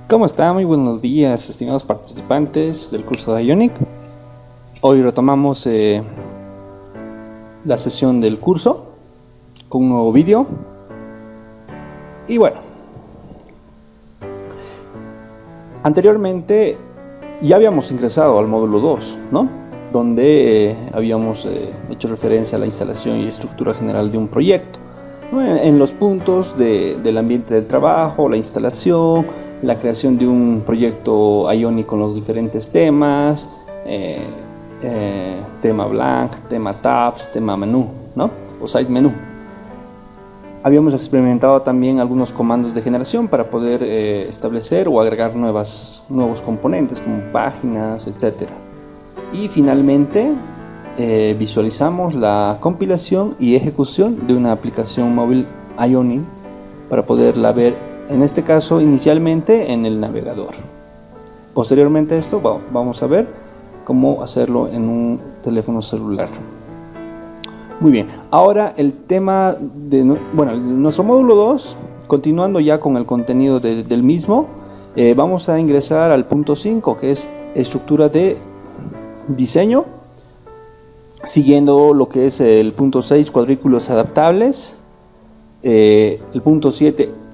¿Cómo está? Muy buenos días, estimados participantes del curso de Ionic. Hoy retomamos la sesión del curso con un nuevo vídeo. Y bueno, anteriormente ya habíamos ingresado al módulo 2, ¿no? Donde habíamos hecho referencia a la instalación y estructura general de un proyecto, ¿no? En los puntos del ambiente del trabajo, la instalación, la creación de un proyecto Ionic con los diferentes temas, tema blank, tema tabs, tema menú, ¿no? O site menú. Habíamos experimentado también algunos comandos de generación para poder establecer o agregar nuevos componentes como páginas, etc. Y finalmente visualizamos la compilación y ejecución de una aplicación móvil Ionic para poderla ver, en este caso inicialmente en el navegador. Posteriormente a esto vamos a ver cómo hacerlo en un teléfono celular. Muy bien, ahora el tema de nuestro módulo 2, continuando ya con el contenido del mismo, vamos a ingresar al punto 5, que es estructura de diseño, siguiendo lo que es el punto 6, cuadrículos adaptables, el punto 7,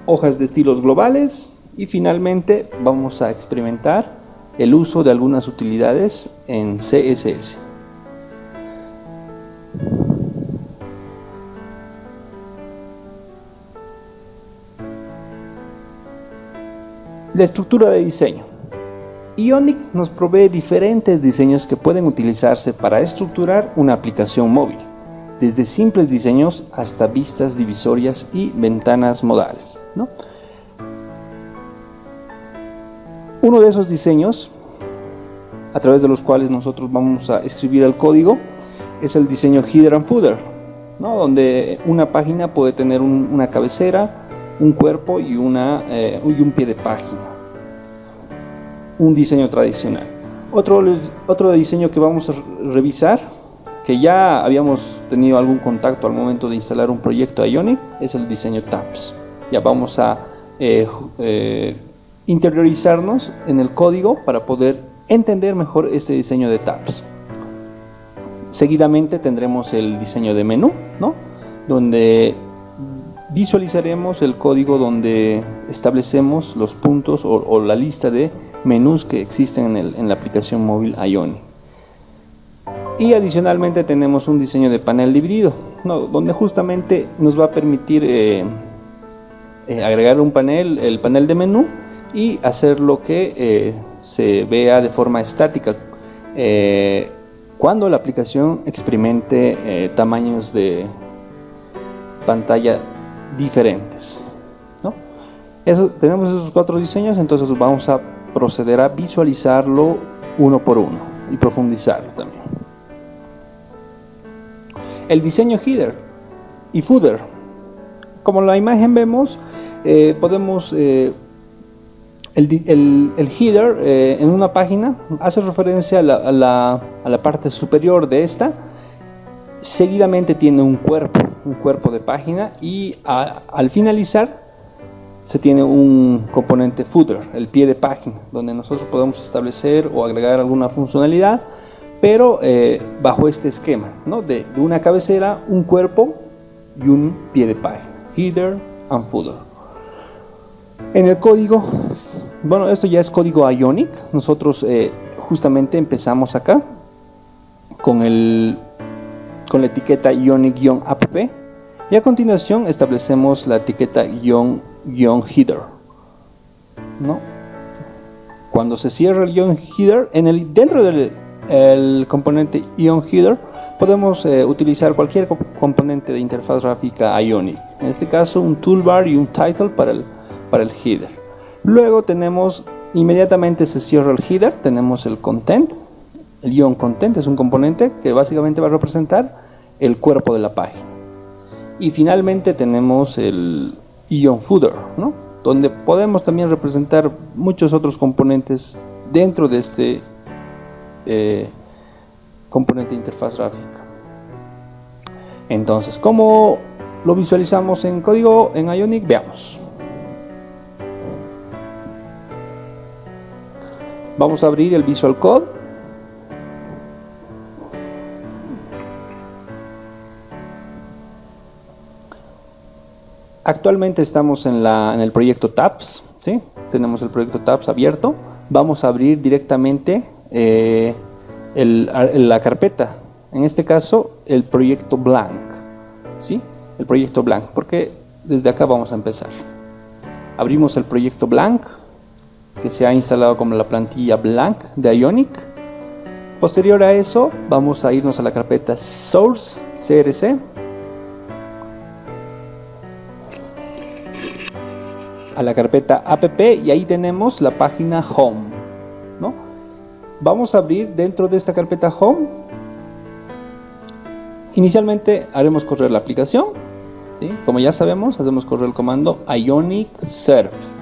hojas de estilos globales, y finalmente vamos a experimentar el uso de algunas utilidades en CSS. La estructura de diseño. Ionic nos provee diferentes diseños que pueden utilizarse para estructurar una aplicación móvil, desde simples diseños hasta vistas divisorias y ventanas modales, ¿no? Uno de esos diseños, a través de los cuales nosotros vamos a escribir el código, es el diseño header and footer, ¿no? Donde una página puede tener una cabecera, un cuerpo y un pie de página. Un diseño tradicional. Otro diseño que vamos a revisar, que ya habíamos tenido algún contacto al momento de instalar un proyecto Ionic, es el diseño tabs. Ya vamos a interiorizarnos en el código para poder entender mejor este diseño de tabs. Seguidamente tendremos el diseño de menú, ¿no? Donde visualizaremos el código donde establecemos los puntos o la lista de menús que existen en la aplicación móvil Ionic. Y adicionalmente tenemos un diseño de panel dividido, ¿no? Donde justamente nos va a permitir agregar el panel de menú, y hacer lo que se vea de forma estática cuando la aplicación experimente tamaños de pantalla diferentes, ¿no? Tenemos esos 4 diseños, entonces vamos a proceder a visualizarlo uno por uno y profundizarlo también. El diseño header y footer. Como en la imagen vemos, podemos el header en una página hace referencia a la parte superior de esta. Seguidamente tiene un cuerpo de página, y al finalizar se tiene un componente footer, el pie de página, donde nosotros podemos establecer o agregar alguna funcionalidad, pero bajo este esquema, ¿no? de una cabecera, un cuerpo y un pie de página, header and footer. En el código, bueno, esto ya es código Ionic. Nosotros justamente empezamos acá con la etiqueta Ionic-app, y a continuación establecemos la etiqueta -header, ¿no? Cuando se cierra el -header, dentro del componente -header podemos utilizar cualquier componente de interfaz gráfica Ionic, en este caso un toolbar y un title para el header. Luego tenemos, inmediatamente se cierra el header, tenemos el content. El -content es un componente que básicamente va a representar el cuerpo de la página. Y finalmente tenemos el -footer, ¿no? Donde podemos también representar muchos otros componentes dentro de este componente de interfaz gráfica. Entonces, ¿cómo lo visualizamos en código en Ionic? Veamos. Vamos a abrir el Visual Code. Actualmente estamos en el proyecto Tabs, ¿sí? Tenemos el proyecto Tabs abierto. Vamos a abrir directamente la carpeta, en este caso el proyecto Blank, ¿sí? El proyecto Blank, porque desde acá vamos a empezar. Abrimos el proyecto Blank, que se ha instalado como la plantilla Blank de Ionic. Posterior a eso, vamos a irnos a la carpeta Source CRC, a la carpeta app, y ahí tenemos la página Home, ¿no? Vamos a abrir dentro de esta carpeta Home. Inicialmente haremos correr la aplicación, ¿sí? Como ya sabemos, hacemos correr el comando Ionic Serve.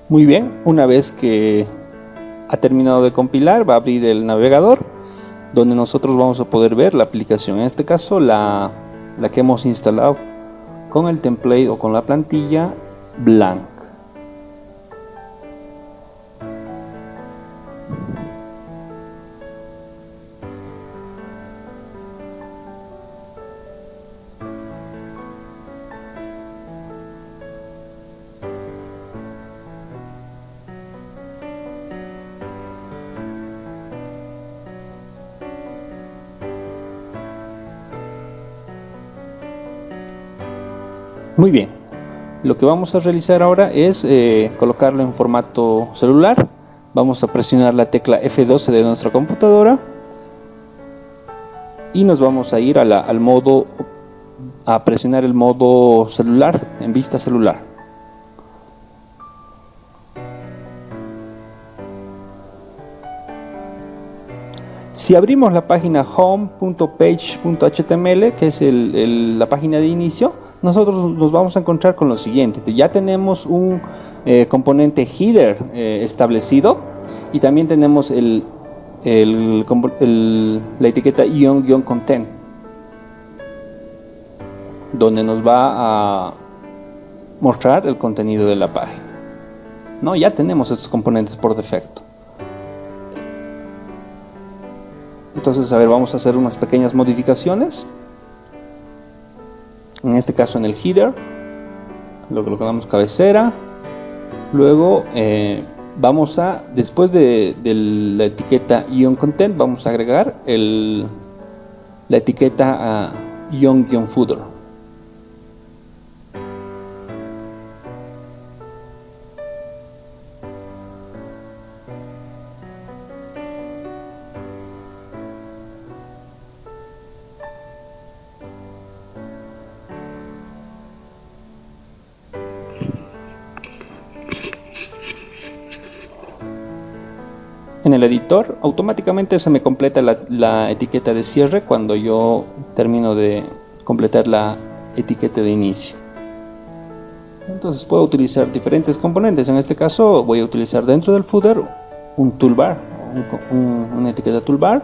Muy bien, una vez que ha terminado de compilar, va a abrir el navegador, donde nosotros vamos a poder ver la aplicación. En este caso, la que hemos instalado con el template o con la plantilla Blank. Muy bien, lo que vamos a realizar ahora es colocarlo en formato celular. Vamos a presionar la tecla F12 de nuestra computadora y nos vamos a ir al modo, a presionar el modo celular, en vista celular. Si abrimos la página home.page.html, que es la página de inicio, nosotros nos vamos a encontrar con lo siguiente. Ya tenemos un componente header establecido, y también tenemos la etiqueta ion-content, donde nos va a mostrar el contenido de la página, ¿no? Ya tenemos estos componentes por defecto. Entonces, a ver, vamos a hacer unas pequeñas modificaciones. En este caso, en el header lo colocamos cabecera. Luego vamos a, después de la etiqueta ion-content, vamos a agregar la etiqueta ion-footer. En el editor automáticamente se me completa la etiqueta de cierre cuando yo termino de completar la etiqueta de inicio. Entonces puedo utilizar diferentes componentes. En este caso voy a utilizar dentro del footer un toolbar, una etiqueta toolbar,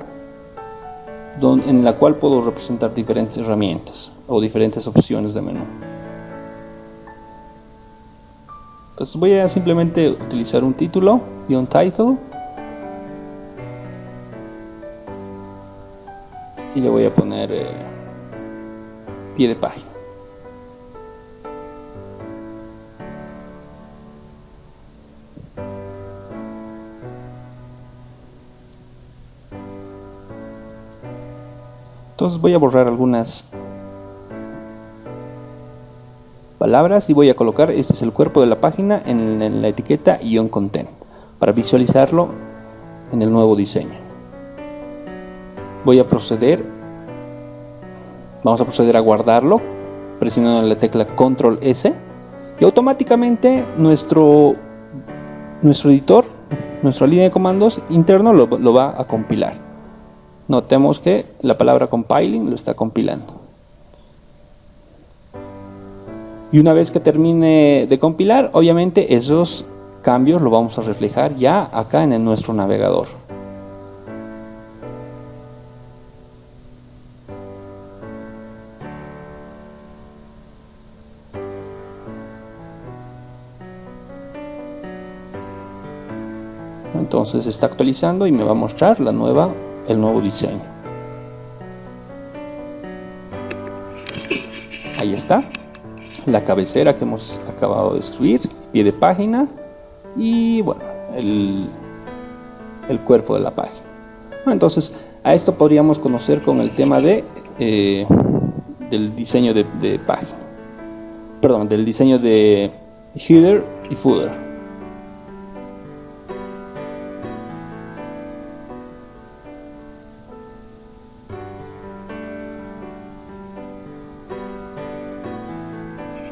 en la cual puedo representar diferentes herramientas o diferentes opciones de menú. Entonces voy a simplemente utilizar un título y un title, y le voy a poner pie de página. Entonces voy a borrar algunas palabras y voy a colocar, este es el cuerpo de la página, en la etiqueta Ion Content para visualizarlo en el nuevo diseño. Vamos a proceder a guardarlo presionando la tecla Control S y automáticamente nuestro editor, nuestra línea de comandos interno lo va a compilar. Notemos que la palabra compiling lo está compilando. Y una vez que termine de compilar, obviamente esos cambios lo vamos a reflejar ya acá en nuestro navegador. Entonces está actualizando y me va a mostrar el nuevo diseño. Ahí está la cabecera que hemos acabado de escribir, pie de página y bueno, el cuerpo de la página. Entonces a esto podríamos conocer con el tema del diseño de página, perdón, del diseño de header y footer.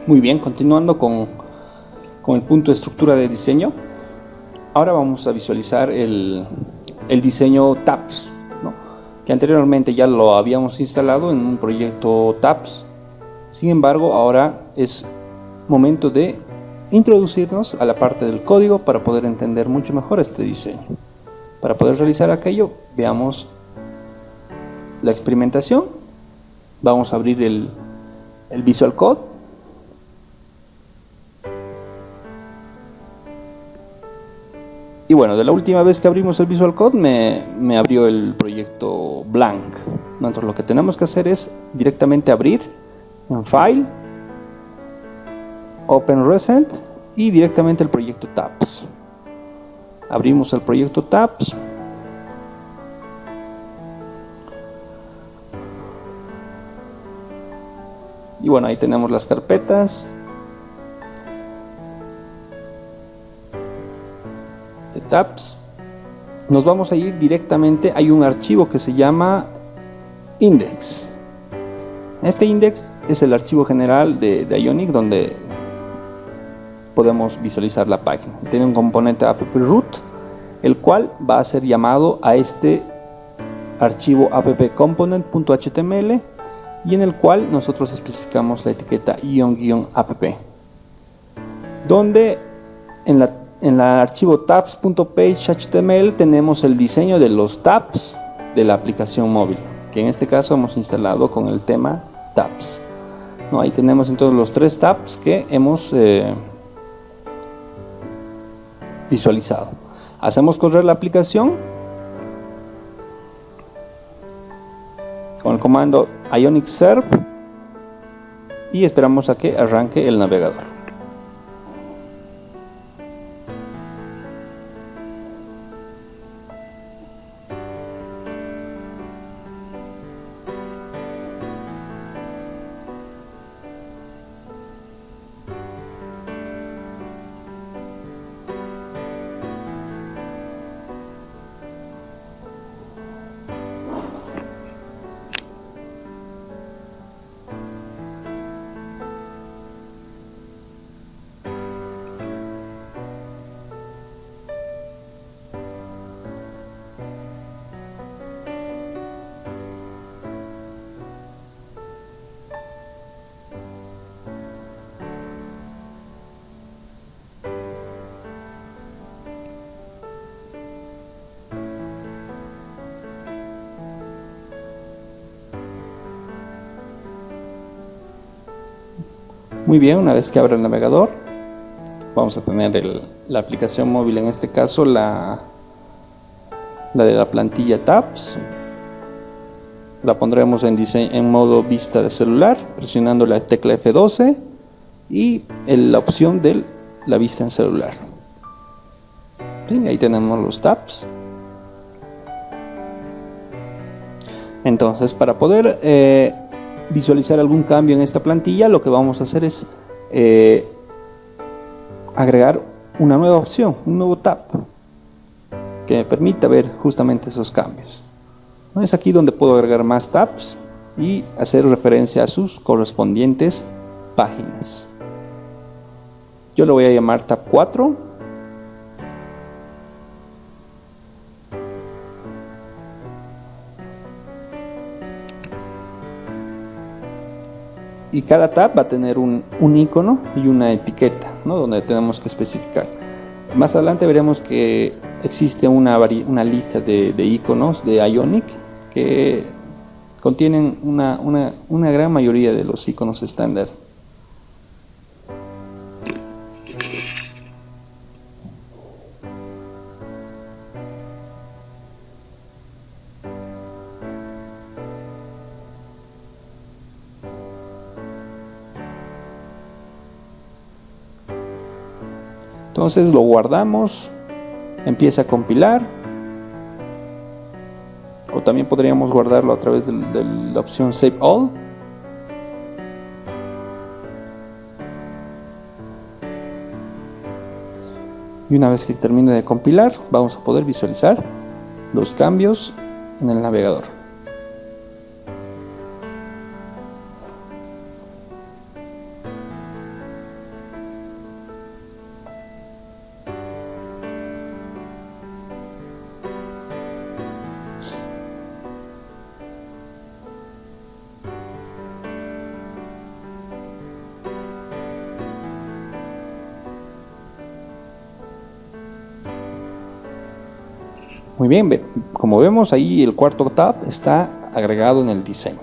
Muy bien, continuando con el punto de estructura de diseño, ahora vamos a visualizar el diseño tabs, ¿no? Que anteriormente ya lo habíamos instalado en un proyecto tabs. Sin embargo, ahora es momento de introducirnos a la parte del código para poder entender mucho mejor este diseño. Para poder realizar aquello, veamos la experimentación. Vamos a abrir el Visual Code. Y bueno, de la última vez que abrimos el Visual Code me abrió el proyecto blank. Entonces lo que tenemos que hacer es directamente abrir en File, Open Recent y directamente el proyecto Tabs. Abrimos el proyecto Tabs. Y bueno, ahí tenemos las carpetas de tabs. Nos vamos a ir directamente, hay un archivo que se llama index. Este index es el archivo general de Ionic donde podemos visualizar la página. Tiene un componente app-root, el cual va a ser llamado a este archivo app-component.html y en el cual nosotros especificamos la etiqueta ion-app, donde en el archivo tabs.page.html tenemos el diseño de los tabs de la aplicación móvil, que en este caso hemos instalado con el tema tabs. ¿No? Ahí tenemos entonces los 3 tabs que hemos visualizado. Hacemos correr la aplicación con el comando ionic serve y esperamos a que arranque el navegador. Muy bien, una vez que abra el navegador, vamos a tener la aplicación móvil, en este caso la de la plantilla Tabs. La pondremos en modo vista de celular, presionando la tecla F12 y la opción de la vista en celular. ¿Sí? Ahí tenemos los tabs. Entonces, para poder visualizar algún cambio en esta plantilla, lo que vamos a hacer es agregar una nueva opción, un nuevo tab que me permita ver justamente esos cambios. Es aquí donde puedo agregar más tabs y hacer referencia a sus correspondientes páginas. Yo lo voy a llamar tab 4. Y cada tab va a tener un icono y una etiqueta, ¿no? Donde tenemos que especificar. Más adelante veremos que existe una lista de iconos de Ionic que contienen una gran mayoría de los iconos estándar. Entonces lo guardamos, empieza a compilar, o también podríamos guardarlo a través de la opción Save All. Y una vez que termine de compilar, vamos a poder visualizar los cambios en el navegador. Muy bien, como vemos ahí el cuarto tab está agregado en el diseño,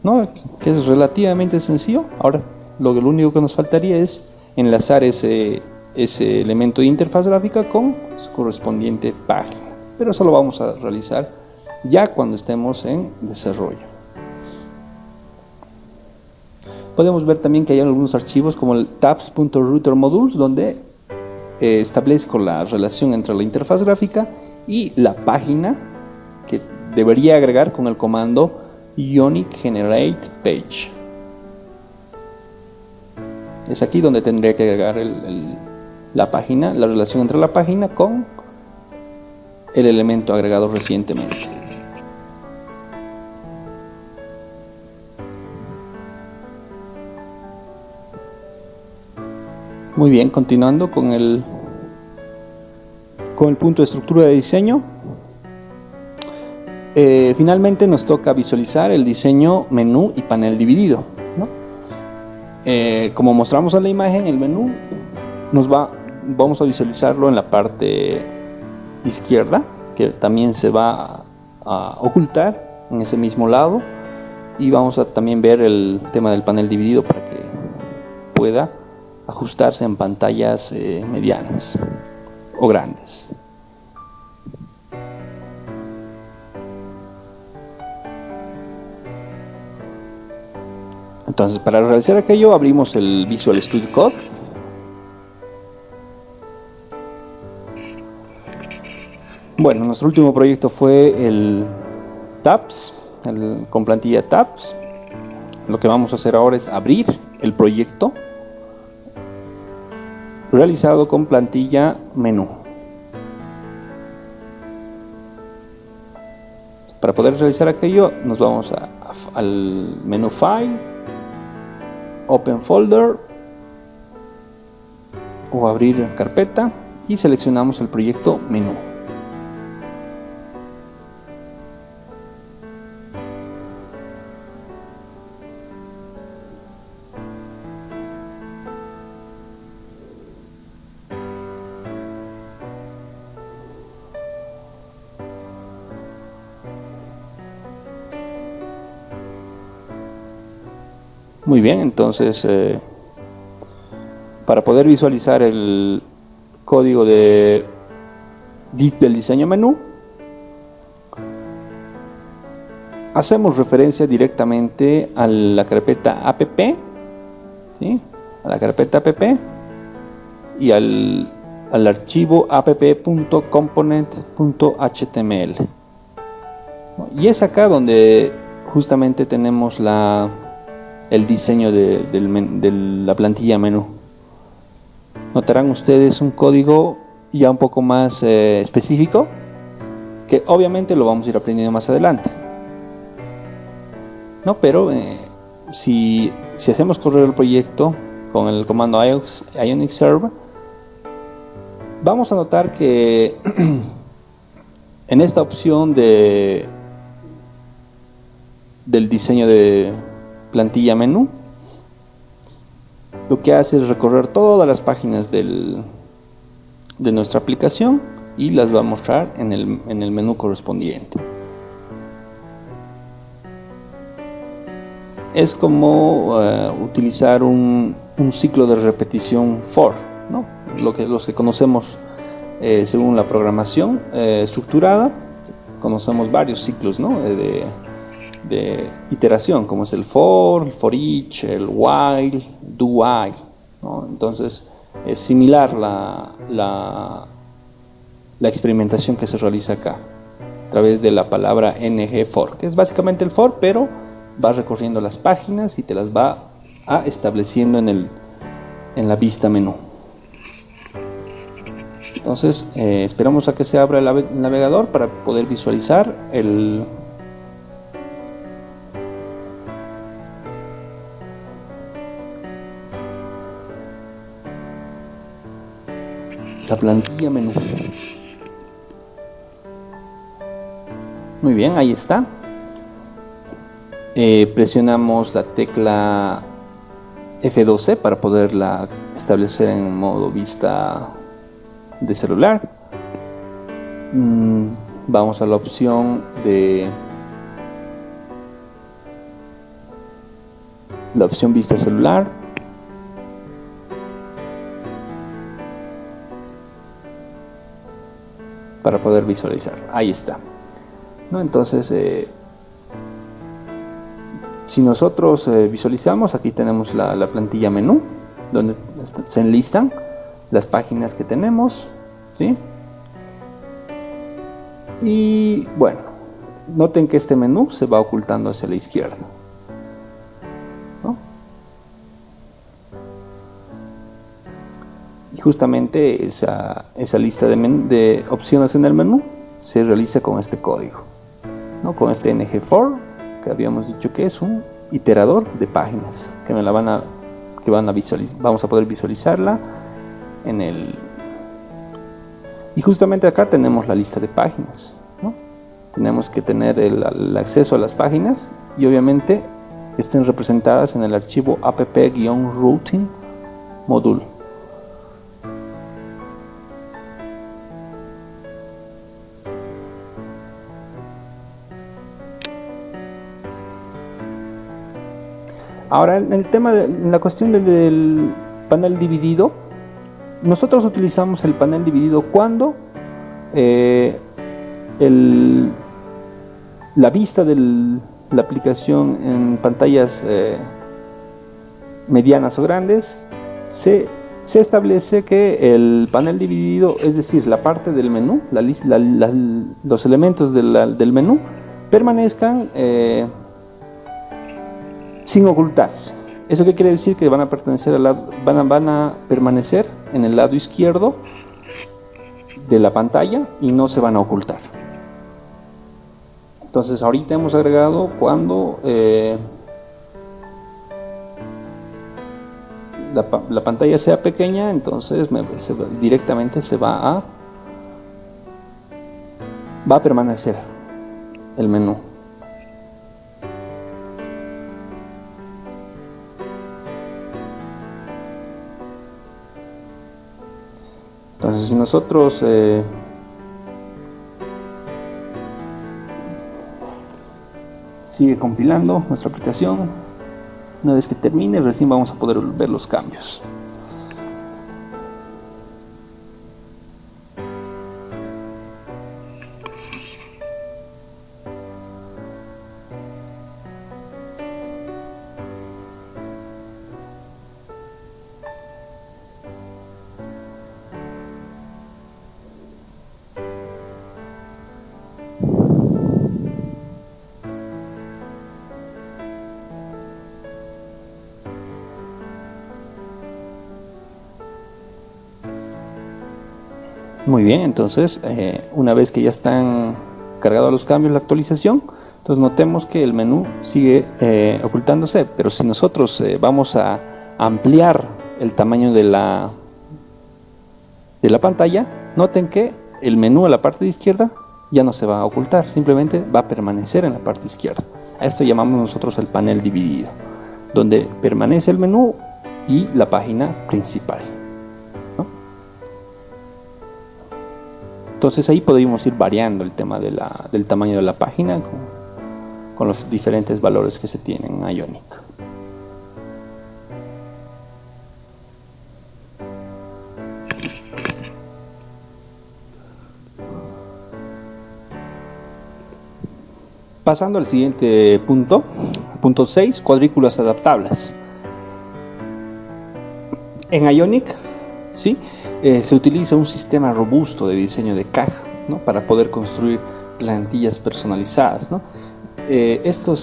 ¿no? Que es relativamente sencillo. Ahora lo único que nos faltaría es enlazar ese elemento de interfaz gráfica con su correspondiente página, pero eso lo vamos a realizar ya cuando estemos en desarrollo. Podemos ver también que hay algunos archivos como el tabs.routermodules, donde establezco la relación entre la interfaz gráfica y la página que debería agregar con el comando Ionic Generate Page. Es aquí donde tendría que agregar la página, la relación entre la página con el elemento agregado recientemente. Muy bien, continuando con el punto de estructura de diseño. Finalmente nos toca visualizar el diseño menú y panel dividido, ¿no? Como mostramos en la imagen, el menú vamos a visualizarlo en la parte izquierda, que también se va a ocultar en ese mismo lado, y vamos a también ver el tema del panel dividido para que pueda ajustarse en pantallas medianas o grandes. Entonces, para realizar aquello, abrimos el Visual Studio Code. Bueno, nuestro último proyecto fue el Tabs, con plantilla Tabs. Lo que vamos a hacer ahora es abrir el proyecto realizado con plantilla menú. Para poder realizar aquello, nos vamos al menú File, Open Folder o abrir carpeta y seleccionamos el proyecto menú. Muy bien, entonces para poder visualizar el código del diseño menú, hacemos referencia directamente a la carpeta app, ¿sí? A la carpeta app y al archivo app.component.html. Y es acá donde justamente tenemos el diseño de la plantilla menú. Notarán ustedes un código ya un poco más específico, que obviamente lo vamos a ir aprendiendo más adelante, ¿no? Pero si hacemos correr el proyecto con el comando Ionic Serve, vamos a notar que en esta opción del diseño de plantilla menú, lo que hace es recorrer todas las páginas de nuestra aplicación y las va a mostrar en el menú correspondiente. Es como utilizar un ciclo de repetición for, ¿no? Los que conocemos según la programación estructurada, conocemos varios ciclos, ¿no? de iteración, como es el for each, el while, do while, ¿no? Entonces es similar la experimentación que se realiza acá a través de la palabra ng for, que es básicamente el for, pero va recorriendo las páginas y te las va estableciendo en la vista menú. Entonces esperamos a que se abra el navegador para poder visualizar la plantilla menú. Muy bien, ahí está. Presionamos la tecla F12 para poderla establecer en modo vista de celular. Vamos a la opción vista celular. Para poder visualizar. Ahí está, ¿no? Entonces si nosotros visualizamos, aquí tenemos la plantilla menú, donde se enlistan las páginas que tenemos, ¿sí? Y bueno, noten que este menú se va ocultando hacia la izquierda, ¿no? Y justamente esa lista de opciones en el menú se realiza con este código, ¿no? Con este ng-for, que habíamos dicho que es un iterador de páginas que vamos a poder visualizarla y justamente acá tenemos la lista de páginas, ¿no? Tenemos que tener el acceso a las páginas y obviamente estén representadas en el archivo app-routing module. Ahora, en la cuestión del panel dividido, nosotros utilizamos el panel dividido cuando la vista de la aplicación en pantallas medianas o grandes se establece que el panel dividido, es decir, la parte del menú, los elementos del menú permanezcan sin ocultarse. ¿Eso qué quiere decir? Que van a pertenecer van a permanecer en el lado izquierdo de la pantalla y no se van a ocultar. Entonces ahorita hemos agregado cuando la pantalla sea pequeña, entonces directamente va a permanecer el menú. Entonces, si nosotros sigue compilando nuestra aplicación, una vez que termine, recién vamos a poder ver los cambios. Muy bien, entonces una vez que ya están cargados los cambios, la actualización, entonces notemos que el menú sigue ocultándose, pero si nosotros vamos a ampliar el tamaño de la pantalla, noten que el menú a la parte de izquierda ya no se va a ocultar, simplemente va a permanecer en la parte izquierda. A esto llamamos nosotros el panel dividido, donde permanece el menú y la página principal, ¿no? Entonces ahí podemos ir variando el tema del tamaño de la página con los diferentes valores que se tienen en Ionic. Pasando al siguiente punto, punto 6, cuadrículas adaptables. En Ionic, ¿sí? Se utiliza un sistema robusto de diseño de caja, ¿no? Para poder construir plantillas personalizadas, ¿no? A esto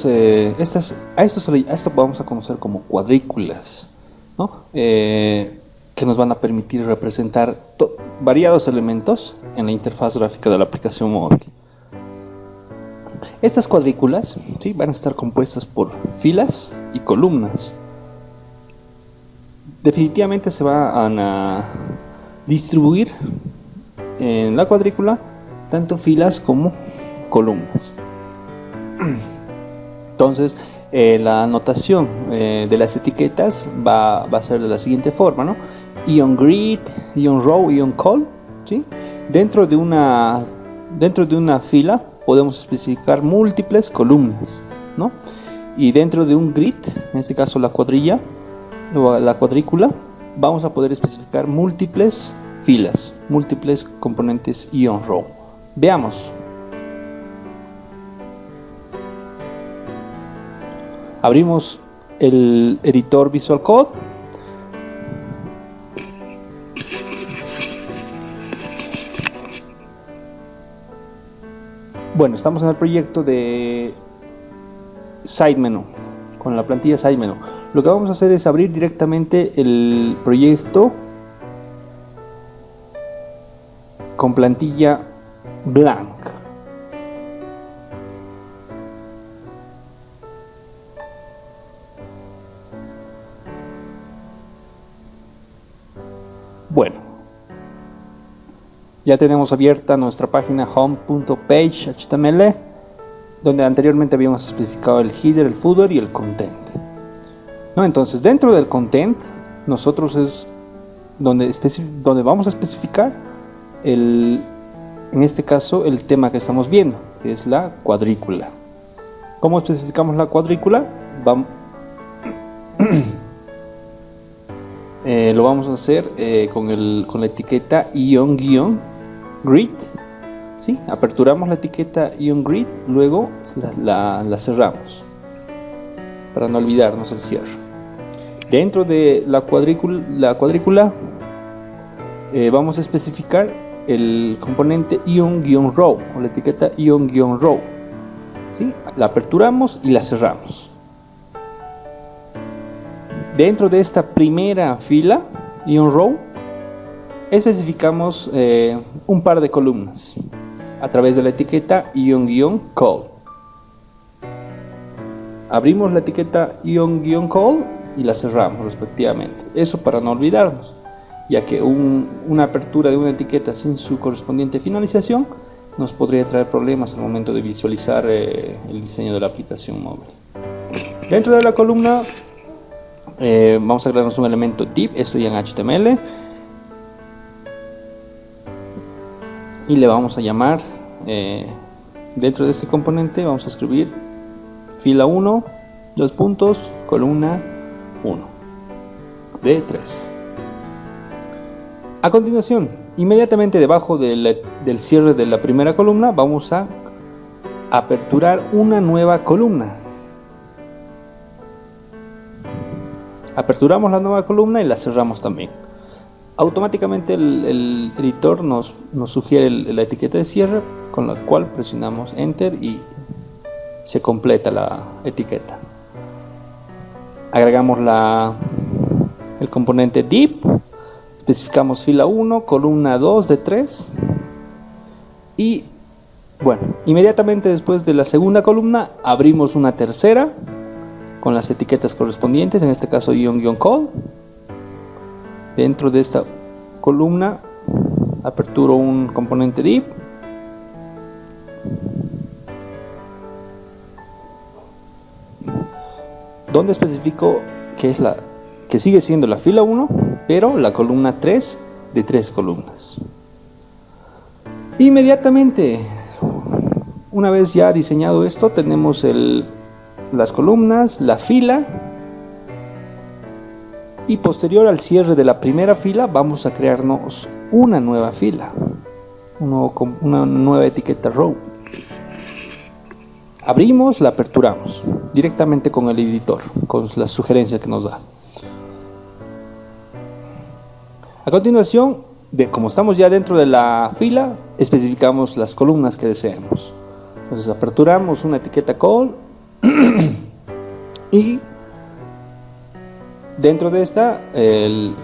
vamos a conocer como cuadrículas, ¿no? Que nos van a permitir representar variados elementos en la interfaz gráfica de la aplicación móvil. Estas cuadrículas, ¿sí?, van a estar compuestas por filas y columnas. Definitivamente se van a distribuir en la cuadrícula tanto filas como columnas. Entonces, la anotación de las etiquetas va a ser de la siguiente forma, ¿no? Ion Grid, Ion Row, Ion Call, ¿sí? Dentro de una fila podemos especificar múltiples columnas, ¿no? Y dentro de un grid, en este caso la cuadrícula, vamos a poder especificar múltiples filas, múltiples componentes Ion Row. Veamos. Abrimos el editor Visual Code. Bueno, estamos en el proyecto de Side Menu, con la plantilla Side Menu. Lo que vamos a hacer es abrir directamente el proyecto con plantilla blank. Bueno, ya tenemos abierta nuestra página home.page.html, donde anteriormente habíamos especificado el header, el footer y el content, ¿no? Entonces, dentro del content, nosotros es donde vamos a especificar en este caso el tema que estamos viendo, que es la cuadrícula. ¿Cómo especificamos la cuadrícula? Lo vamos a hacer con la etiqueta Ion-Grid, ¿sí? Aperturamos la etiqueta Ion Grid, luego la cerramos para no olvidarnos el cierre. Dentro de la cuadrícula vamos a especificar el componente Ion-Row o la etiqueta Ion-Row, ¿sí? La aperturamos y la cerramos. Dentro de esta primera fila, Ion Row, especificamos un par de columnas a través de la etiqueta Ion-Call. Abrimos la etiqueta Ion-Call y la cerramos respectivamente. Eso para no olvidarnos, ya que una apertura de una etiqueta sin su correspondiente finalización nos podría traer problemas al momento de visualizar el diseño de la aplicación móvil. Dentro de la columna vamos a agregarnos un elemento div, esto ya en HTML, y le vamos a llamar, dentro de este componente vamos a escribir fila 1, 2 puntos, columna 1, de 3. A continuación, inmediatamente debajo del cierre de la primera columna, vamos a aperturar una nueva columna. Aperturamos la nueva columna y la cerramos también. Automáticamente el editor nos sugiere la etiqueta de cierre, con la cual presionamos Enter y se completa la etiqueta. Agregamos el componente div, especificamos fila 1, columna 2 de 3 y bueno, inmediatamente después de la segunda columna abrimos una tercera con las etiquetas correspondientes, en este caso ion-call. Dentro de esta columna aperturo un componente div donde especifico que sigue siendo la fila 1, pero la columna 3 de 3 columnas. Inmediatamente, una vez ya diseñado esto, tenemos las columnas, la fila, y posterior al cierre de la primera fila vamos a crearnos una nueva fila, una nueva etiqueta row. Abrimos, la aperturamos directamente con el editor, con las sugerencias que nos da. A continuación, como estamos ya dentro de la fila, especificamos las columnas que deseemos. Entonces aperturamos una etiqueta call y dentro de esta el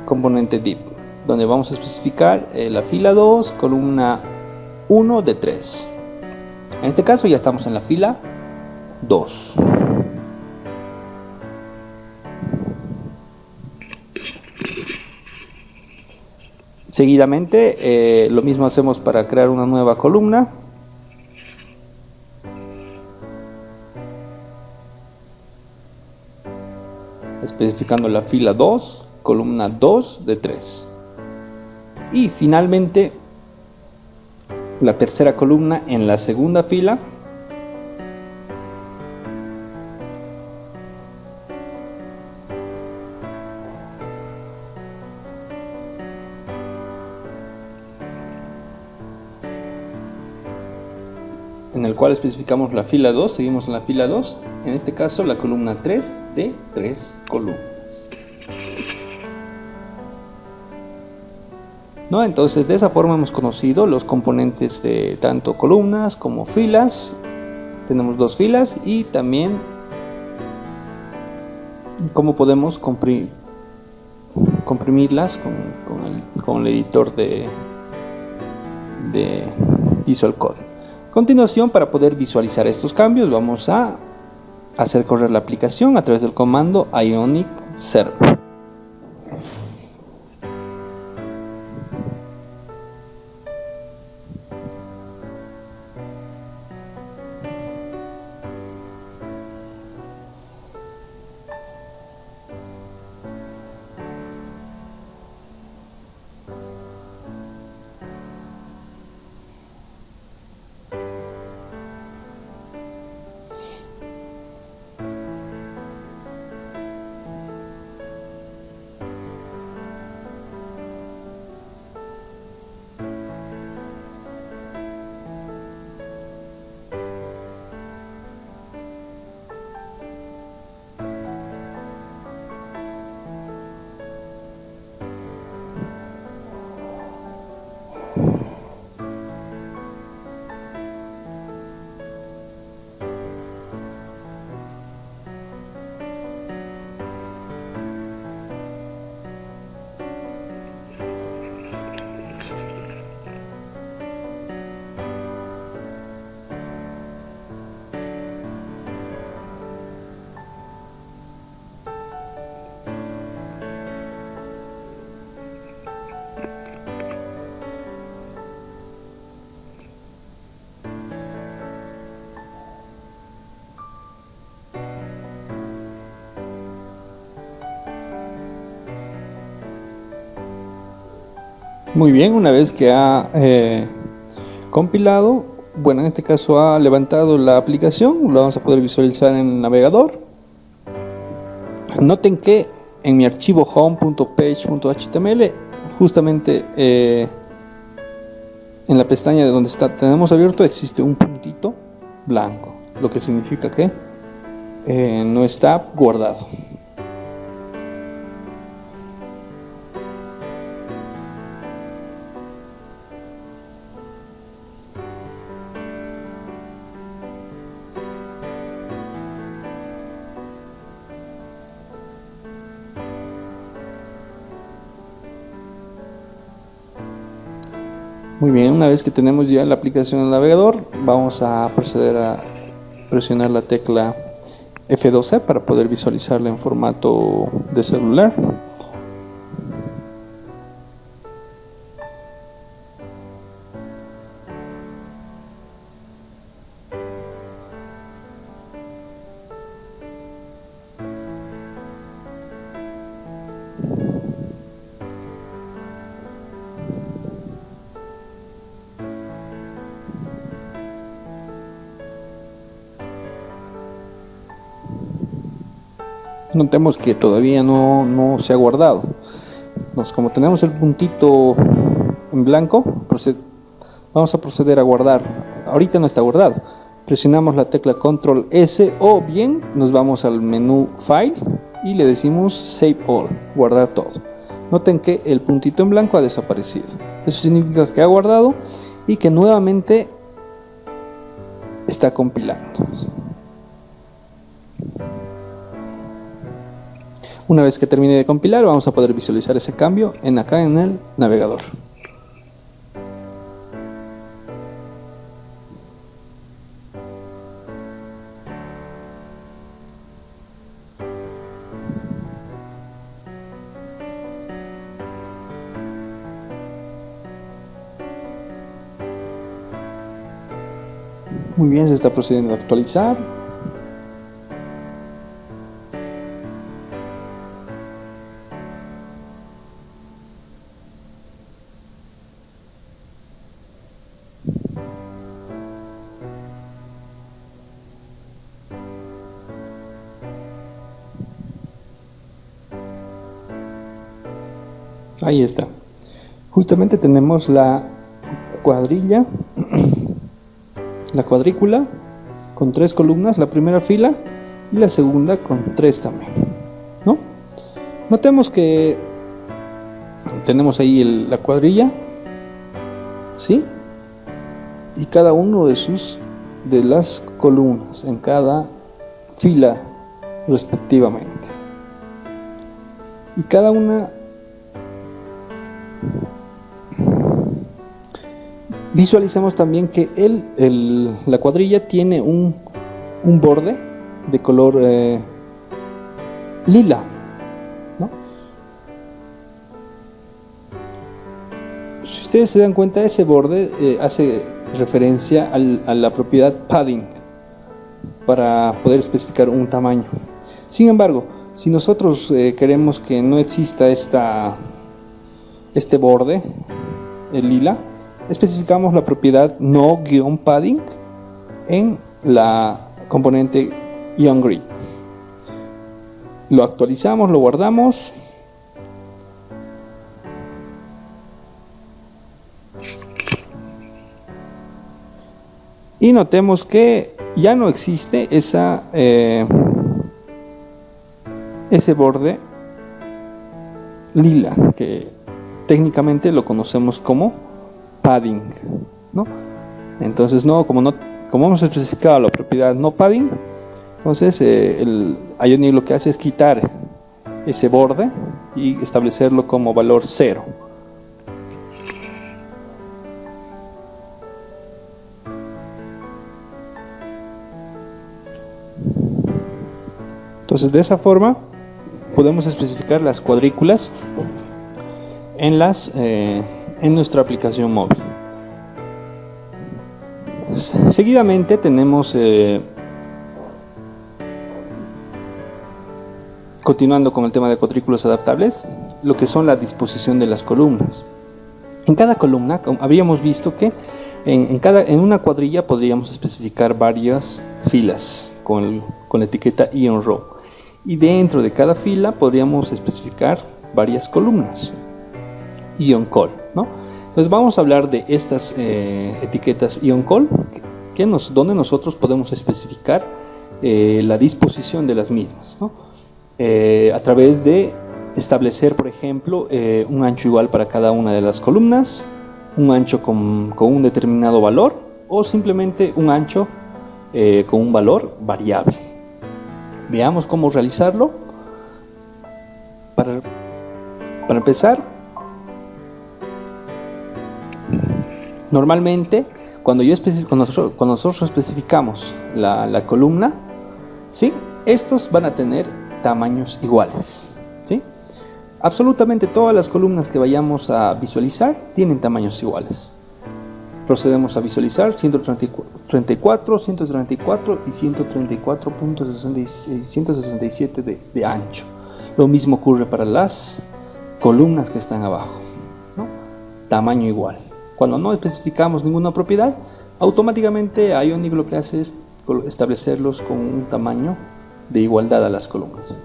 componente div, donde vamos a especificar la fila 2, columna 1 de 3. En este caso ya estamos en la fila 2. Seguidamente lo mismo hacemos para crear una nueva columna. Especificando la fila 2, columna 2 de 3. Y finalmente la tercera columna en la segunda fila. En el cual especificamos la fila 2, seguimos en la fila 2, en este caso la columna 3 de 3 columnas. ¿No? Entonces de esa forma hemos conocido los componentes de tanto columnas como filas. Tenemos 2 filas y también cómo podemos comprimirlas con el editor de Visual Code. A continuación, para poder visualizar estos cambios, vamos a hacer correr la aplicación a través del comando Ionic Server. Muy bien, una vez que ha compilado, bueno, en este caso ha levantado la aplicación, lo vamos a poder visualizar en el navegador. Noten que en mi archivo home.page.html, justamente en la pestaña de donde tenemos abierto, existe un puntito blanco, lo que significa que no está guardado. Muy bien, una vez que tenemos ya la aplicación en el navegador, vamos a proceder a presionar la tecla F12 para poder visualizarla en formato de celular. Notemos que todavía no se ha guardado. Como tenemos el puntito en blanco, vamos a proceder a guardar. Ahorita no está guardado. Presionamos la tecla Control S o bien nos vamos al menú File y le decimos Save All, guardar todo. Noten que el puntito en blanco ha desaparecido. Eso significa que ha guardado y que nuevamente está compilando. Una vez que termine de compilar, vamos a poder visualizar ese cambio acá en el navegador. Muy bien, se está procediendo a actualizar. Ahí está. Justamente tenemos la cuadrícula con 3 columnas, la primera fila y la segunda con 3 también, ¿no? Notemos que tenemos ahí la cuadrilla, ¿sí? Y cada uno de las columnas en cada fila respectivamente. Y cada una visualizamos también que la cuadrilla tiene un borde de color lila, ¿no? Si ustedes se dan cuenta, ese borde hace referencia a la propiedad padding para poder especificar un tamaño. Sin embargo, si nosotros queremos que no exista este borde, el lila, especificamos la propiedad no-padding en la componente onGrid. Lo actualizamos, lo guardamos. Y notemos que ya no existe ese borde lila, que técnicamente lo conocemos como padding, ¿no? Entonces, como hemos especificado la propiedad no padding, entonces el Ionic lo que hace es quitar ese borde y establecerlo como valor 0. Entonces, de esa forma podemos especificar las cuadrículas en nuestra aplicación móvil. Seguidamente tenemos, continuando con el tema de cuadrículas adaptables, lo que son la disposición de las columnas. En cada columna, habíamos visto que en una cuadrilla podríamos especificar varias filas con la etiqueta onRow, y dentro de cada fila podríamos especificar varias columnas, onCall, ¿no? Entonces vamos a hablar de estas etiquetas onCall, donde nosotros podemos especificar la disposición de las mismas, ¿no? A través de establecer, por ejemplo, un ancho igual para cada una de las columnas, un ancho con un determinado valor, o simplemente un ancho con un valor variable. Veamos cómo realizarlo. Para empezar, Normalmente, cuando nosotros especificamos la columna, ¿sí? Estos van a tener tamaños iguales, ¿sí? Absolutamente todas las columnas que vayamos a visualizar tienen tamaños iguales. Procedemos a visualizar 134, 134 y 134.167 de ancho. Lo mismo ocurre para las columnas que están abajo, ¿no? Tamaño igual. Cuando no especificamos ninguna propiedad, automáticamente Ionic lo que hace es establecerlos con un tamaño de igualdad a las columnas.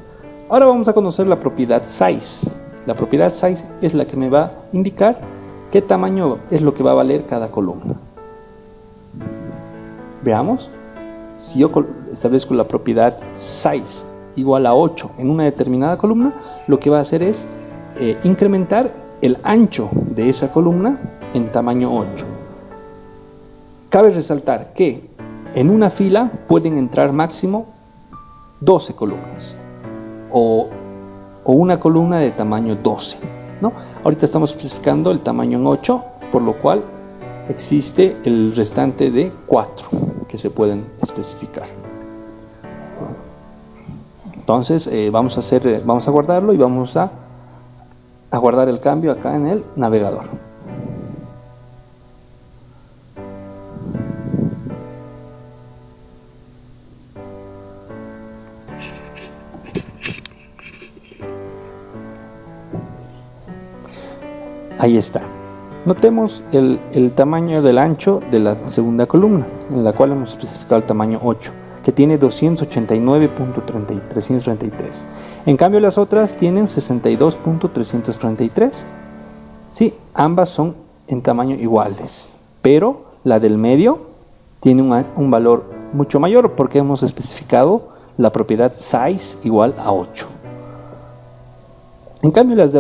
Ahora vamos a conocer la propiedad size. La propiedad size es la que me va a indicar qué tamaño es lo que va a valer cada columna. Veamos. Si yo establezco la propiedad size igual a 8 en una determinada columna, lo que va a hacer es incrementar el ancho de esa columna en tamaño 8. Cabe resaltar que en una fila pueden entrar máximo 12 columnas o una columna de tamaño 12, ¿no? Ahorita estamos especificando el tamaño en 8, por lo cual existe el restante de 4 que se pueden especificar. Entonces vamos a guardarlo y vamos a guardar el cambio acá en el navegador. Ahí está. Notemos el tamaño del ancho de la segunda columna, en la cual hemos especificado el tamaño 8, que tiene 289.333. En cambio las otras tienen 62.333. Sí, ambas son en tamaño iguales, pero la del medio tiene un valor mucho mayor porque hemos especificado la propiedad size igual a 8. En cambio las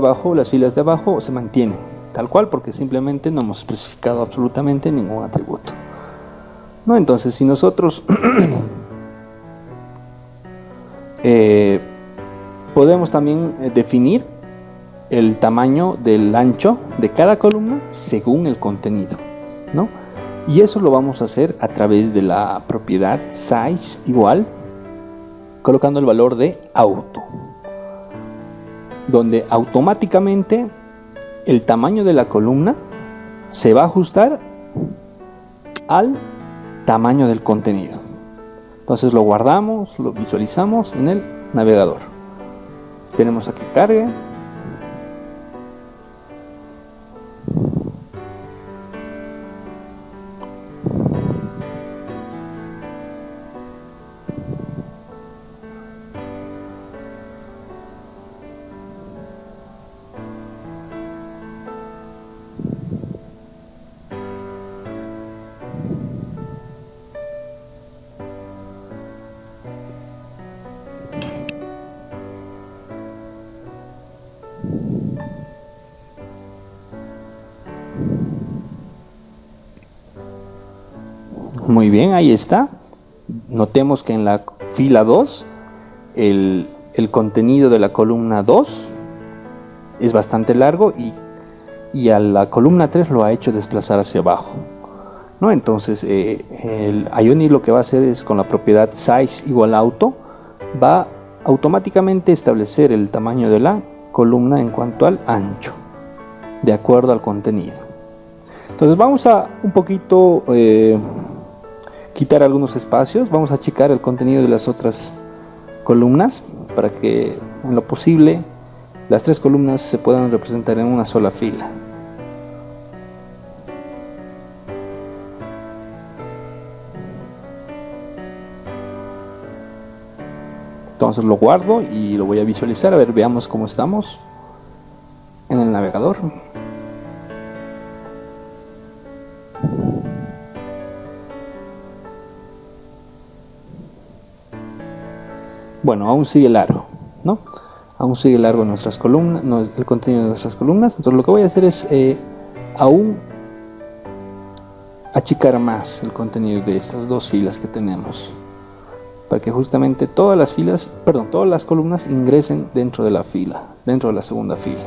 filas de abajo se mantienen tal cual porque simplemente no hemos especificado absolutamente ningún atributo, ¿no? Entonces si nosotros podemos también definir el tamaño del ancho de cada columna según el contenido, ¿no? Y eso lo vamos a hacer a través de la propiedad size igual, colocando el valor de auto, donde automáticamente el tamaño de la columna se va a ajustar al tamaño del contenido. Entonces lo guardamos, lo visualizamos en el navegador. Esperemos a que cargue. Muy bien, ahí está. Notemos que en la fila 2 el contenido de la columna 2 es bastante largo y a la columna 3 lo ha hecho desplazar hacia abajo, ¿no? Entonces el Ionic lo que va a hacer es, con la propiedad size igual auto, va automáticamente a establecer el tamaño de la columna en cuanto al ancho de acuerdo al contenido. Entonces vamos a un poquito quitar algunos espacios, vamos a achicar el contenido de las otras columnas para que en lo posible las tres columnas se puedan representar en una sola fila. Entonces lo guardo y lo voy a visualizar. A ver, veamos cómo estamos en el navegador. Bueno, aún sigue largo, ¿no? Aún sigue largo nuestras columnas, el contenido de nuestras columnas. Entonces lo que voy a hacer es aún achicar más el contenido de estas dos filas que tenemos, para que justamente todas las columnas ingresen dentro de la fila, dentro de la segunda fila.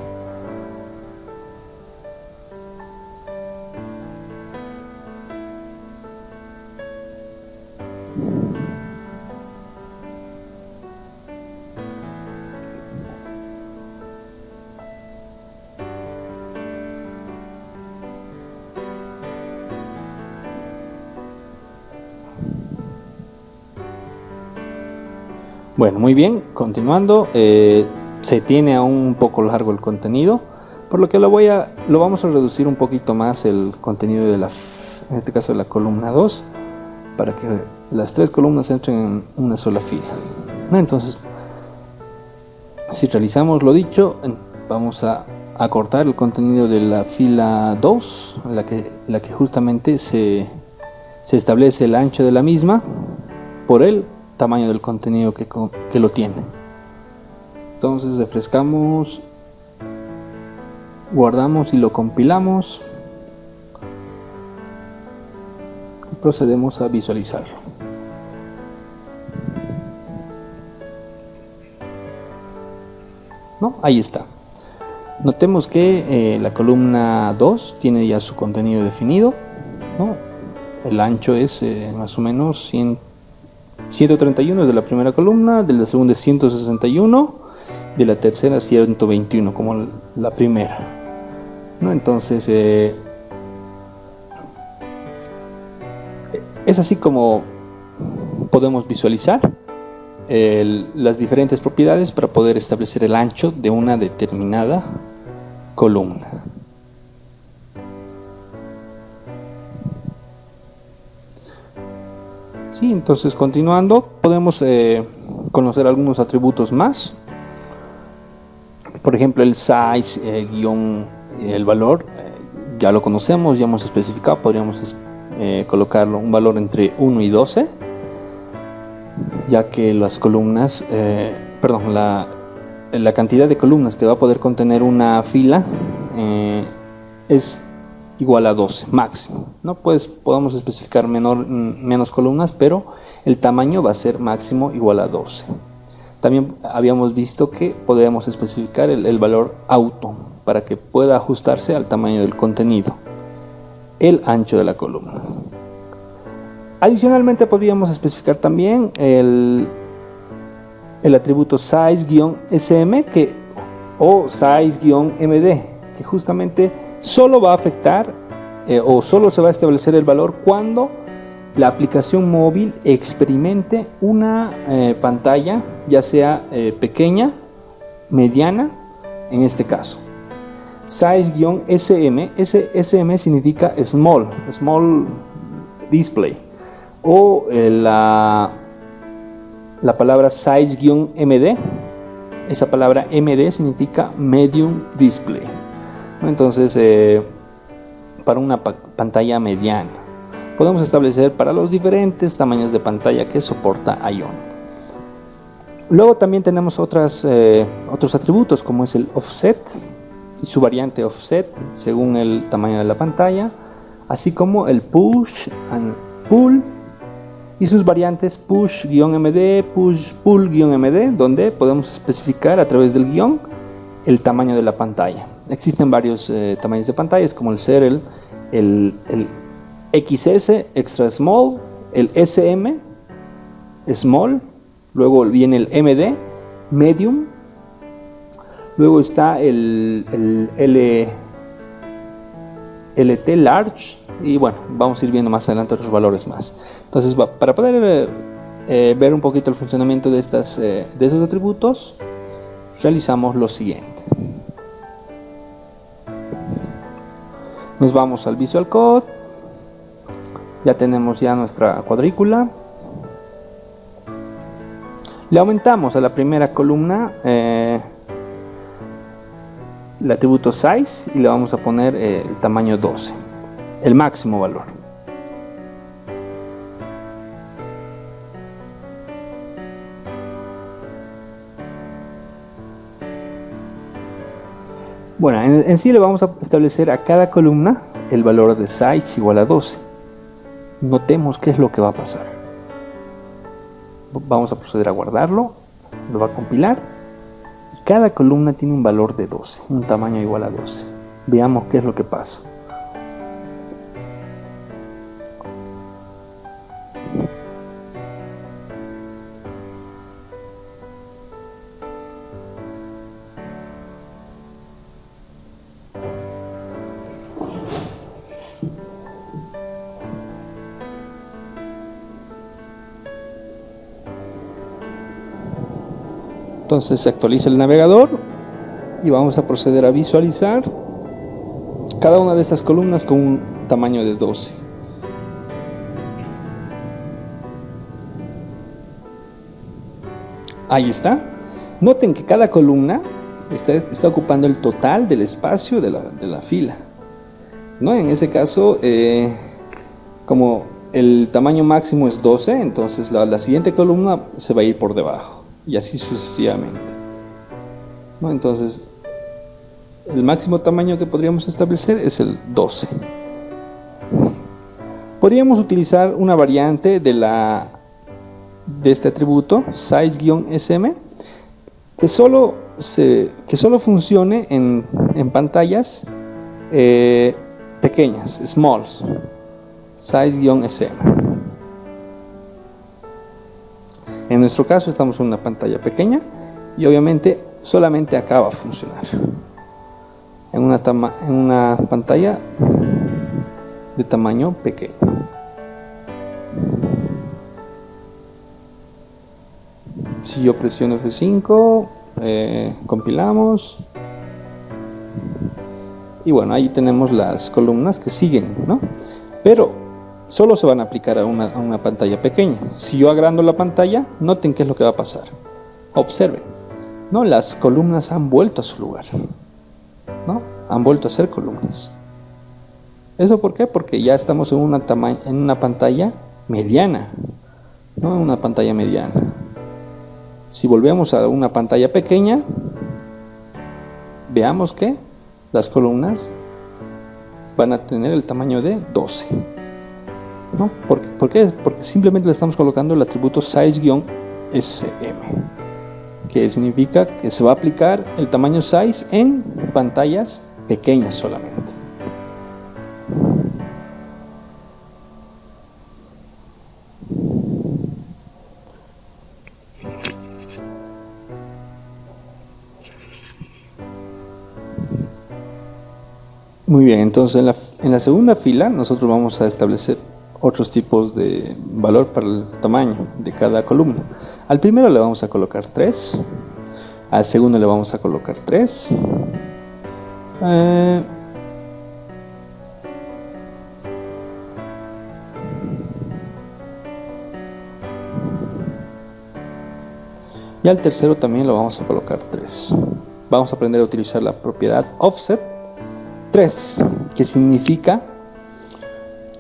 Bueno, muy bien, continuando, se tiene aún un poco largo el contenido, por lo que lo vamos a reducir un poquito más el contenido de en este caso de la columna 2, para que las 3 columnas entren en una sola fila. Entonces, si realizamos lo dicho, vamos a cortar el contenido de la fila 2, en la que justamente se establece el ancho de la misma por el tamaño del contenido que lo tiene. Entonces refrescamos, guardamos y lo compilamos y procedemos a visualizarlo. ¿No? Ahí está. Notemos que la columna 2 tiene ya su contenido definido, ¿no? El ancho es más o menos 131 de la primera columna, de la segunda 161, de la tercera 121 como la primera, ¿no? Entonces es así como podemos visualizar las diferentes propiedades para poder establecer el ancho de una determinada columna. Sí, entonces continuando podemos conocer algunos atributos más. Por ejemplo, el size guión el valor ya lo conocemos, ya hemos especificado, podríamos colocarlo un valor entre 1 y 12, ya que las columnas, la cantidad de columnas que va a poder contener una fila es igual a 12 máximo, ¿no? Pues podemos especificar menos columnas, pero el tamaño va a ser máximo igual a 12. También habíamos visto que podemos especificar el valor auto para que pueda ajustarse al tamaño del contenido, el ancho de la columna. Adicionalmente podríamos especificar también el atributo size-sm o size-md, que justamente solo va a afectar o solo se va a establecer el valor cuando la aplicación móvil experimente una pantalla, ya sea pequeña, mediana, en este caso. Size-sm, SM significa small display, o la palabra size-md, esa palabra md significa medium display, ¿no? Entonces para una pantalla mediana podemos establecer para los diferentes tamaños de pantalla que soporta Ion. Luego también tenemos otros atributos, como es el offset y su variante offset según el tamaño de la pantalla, así como el push and pull y sus variantes push-md, push-pull-md, donde podemos especificar a través del guión el tamaño de la pantalla. Existen varios tamaños de pantallas, como el ser el XS, extra small, el SM, small, luego viene el MD, medium, luego está el LT, large, y bueno, vamos a ir viendo más adelante otros valores más. Entonces, para poder ver un poquito el funcionamiento de esos atributos, realizamos lo siguiente. Nos vamos al Visual Code, ya tenemos ya nuestra cuadrícula, le aumentamos a la primera columna el atributo size y le vamos a poner el tamaño 12, el máximo valor. Bueno, en sí le vamos a establecer a cada columna el valor de size igual a 12. Notemos qué es lo que va a pasar. Vamos a proceder a guardarlo, lo va a compilar y cada columna tiene un valor de 12, un tamaño igual a 12. Veamos qué es lo que pasa. Entonces se actualiza el navegador y vamos a proceder a visualizar cada una de estas columnas con un tamaño de 12. Ahí está. Noten que cada columna está ocupando el total del espacio de la fila, ¿no? En ese caso, como el tamaño máximo es 12, entonces la siguiente columna se va a ir por debajo y así sucesivamente, ¿no? Entonces el máximo tamaño que podríamos establecer es el 12. Podríamos utilizar una variante de este atributo size-sm que solo funcione en pantallas pequeñas, smalls, size-sm. En nuestro caso estamos en una pantalla pequeña y obviamente solamente acá va a funcionar en una pantalla de tamaño pequeño. Si yo presiono F5, compilamos y bueno, ahí tenemos las columnas que siguen, ¿no? Pero solo se van a aplicar a una pantalla pequeña. Si yo agrando la pantalla, noten qué es lo que va a pasar. Observen, ¿no? Las columnas han vuelto a su lugar, ¿no? Han vuelto a ser columnas. ¿Eso por qué? Porque ya estamos en una pantalla mediana, ¿no? Una pantalla mediana. Si volvemos a una pantalla pequeña, veamos que las columnas van a tener el tamaño de 12, ¿no? ¿Por qué? Porque simplemente le estamos colocando el atributo size-sm, que significa que se va a aplicar el tamaño size en pantallas pequeñas solamente. Muy bien, entonces en la segunda fila nosotros vamos a establecer otros tipos de valor para el tamaño de cada columna. Al primero le vamos a colocar 3, al segundo le vamos a colocar 3, y al tercero también lo vamos a colocar 3. Vamos a aprender a utilizar la propiedad offset 3, que significa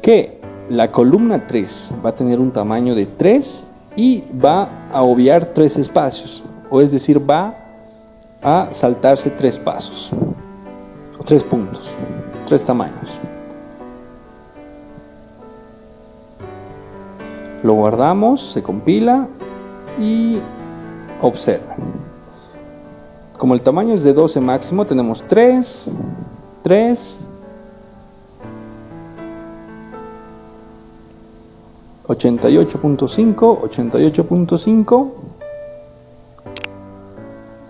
que la columna 3 va a tener un tamaño de 3 y va a obviar 3 espacios, o es decir, va a saltarse 3 pasos, o 3 puntos, 3 tamaños. Lo guardamos, se compila y observa. Como el tamaño es de 12 máximo, tenemos 3, 88.5, 88.5,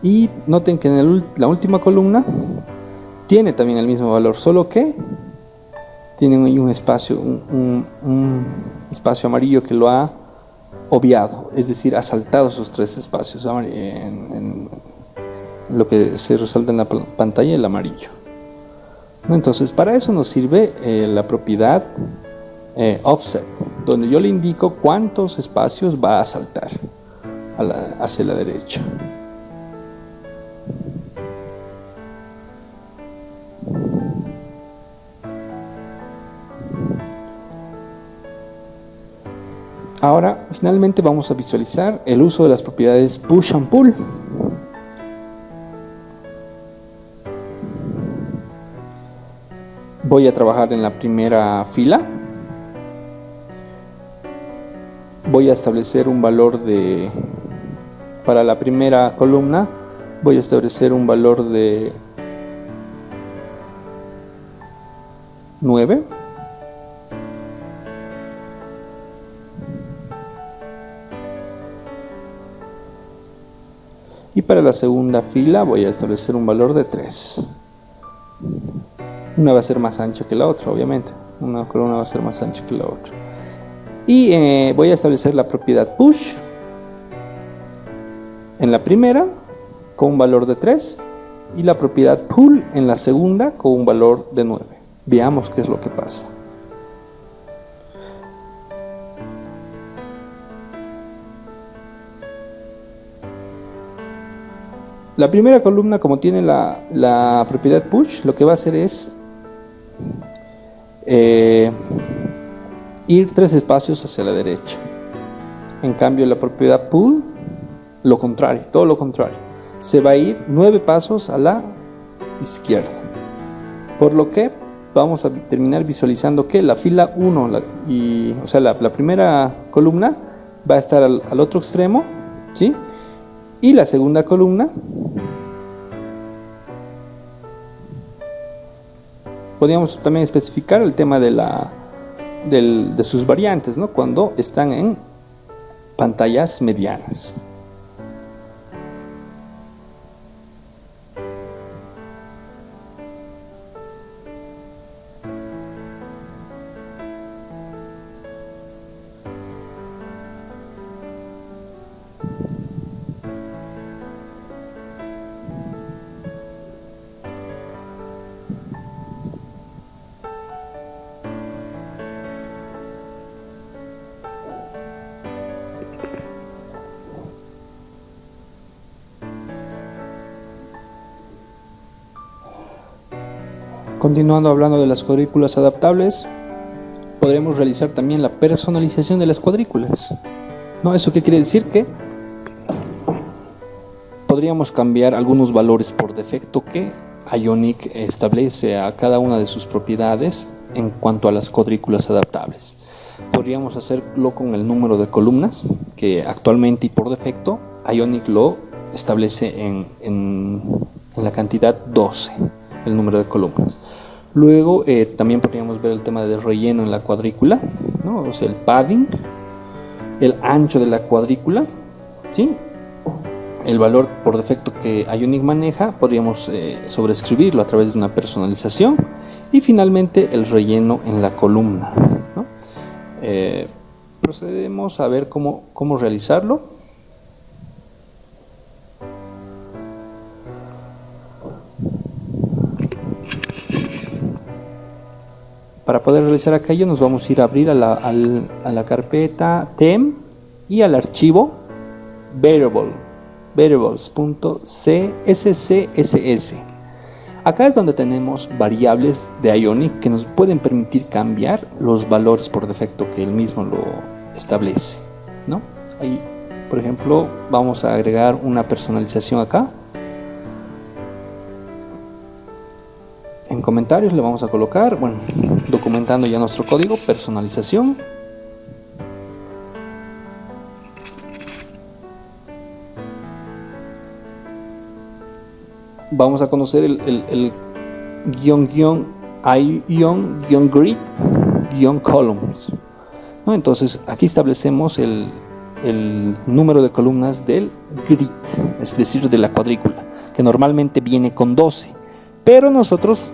y noten que en la última columna tiene también el mismo valor, solo que tiene un espacio, un espacio amarillo que lo ha obviado, es decir, ha saltado esos 3 espacios en lo que se resalta en la pantalla, el amarillo. Entonces, para eso nos sirve la propiedad offset, donde yo le indico cuántos espacios va a saltar hacia la derecha. Ahora, finalmente vamos a visualizar el uso de las propiedades push and pull. Voy a trabajar en la primera fila. Voy a establecer un valor para la primera columna, voy a establecer un valor de 9. Y para la segunda fila voy a establecer un valor de 3. Una va a ser más ancha que la otra, obviamente. Una columna va a ser más ancha que la otra. Y voy a establecer la propiedad push en la primera con un valor de 3 y la propiedad pool en la segunda con un valor de 9. Veamos qué es lo que pasa. La primera columna, como tiene la propiedad push, lo que va a hacer es ir 3 espacios hacia la derecha. En cambio, la propiedad pull, lo contrario, todo lo contrario. Se va a ir 9 pasos a la izquierda. Por lo que vamos a terminar visualizando que la fila 1, o sea, la primera columna va a estar al otro extremo, ¿sí? Y la segunda columna podríamos también especificar el tema de sus variantes, ¿no? Cuando están en pantallas medianas. Continuando hablando de las cuadrículas adaptables, podremos realizar también la personalización de las cuadrículas, ¿no? ¿Eso qué quiere decir? Que podríamos cambiar algunos valores por defecto que Ionic establece a cada una de sus propiedades en cuanto a las cuadrículas adaptables. Podríamos hacerlo con el número de columnas, que actualmente y por defecto Ionic lo establece en la cantidad 12, el número de columnas. Luego también podríamos ver el tema de relleno en la cuadrícula, ¿no? O sea, el padding, el ancho de la cuadrícula, ¿sí? El valor por defecto que Ionic maneja, podríamos sobreescribirlo a través de una personalización. Y finalmente el relleno en la columna, ¿no? Procedemos a ver cómo realizarlo. Para poder realizar aquello nos vamos a ir a abrir a la carpeta tem y al archivo variables.cscss. Acá es donde tenemos variables de Ionic que nos pueden permitir cambiar los valores por defecto que él mismo lo establece, ¿no? Ahí, por ejemplo, vamos a agregar una personalización acá. En comentarios le vamos a colocar, bueno, documentando ya nuestro código, personalización. Vamos a conocer el _grid_columns, ¿no? Entonces aquí establecemos el número de columnas del grid, es decir, de la cuadrícula, que normalmente viene con 12, pero nosotros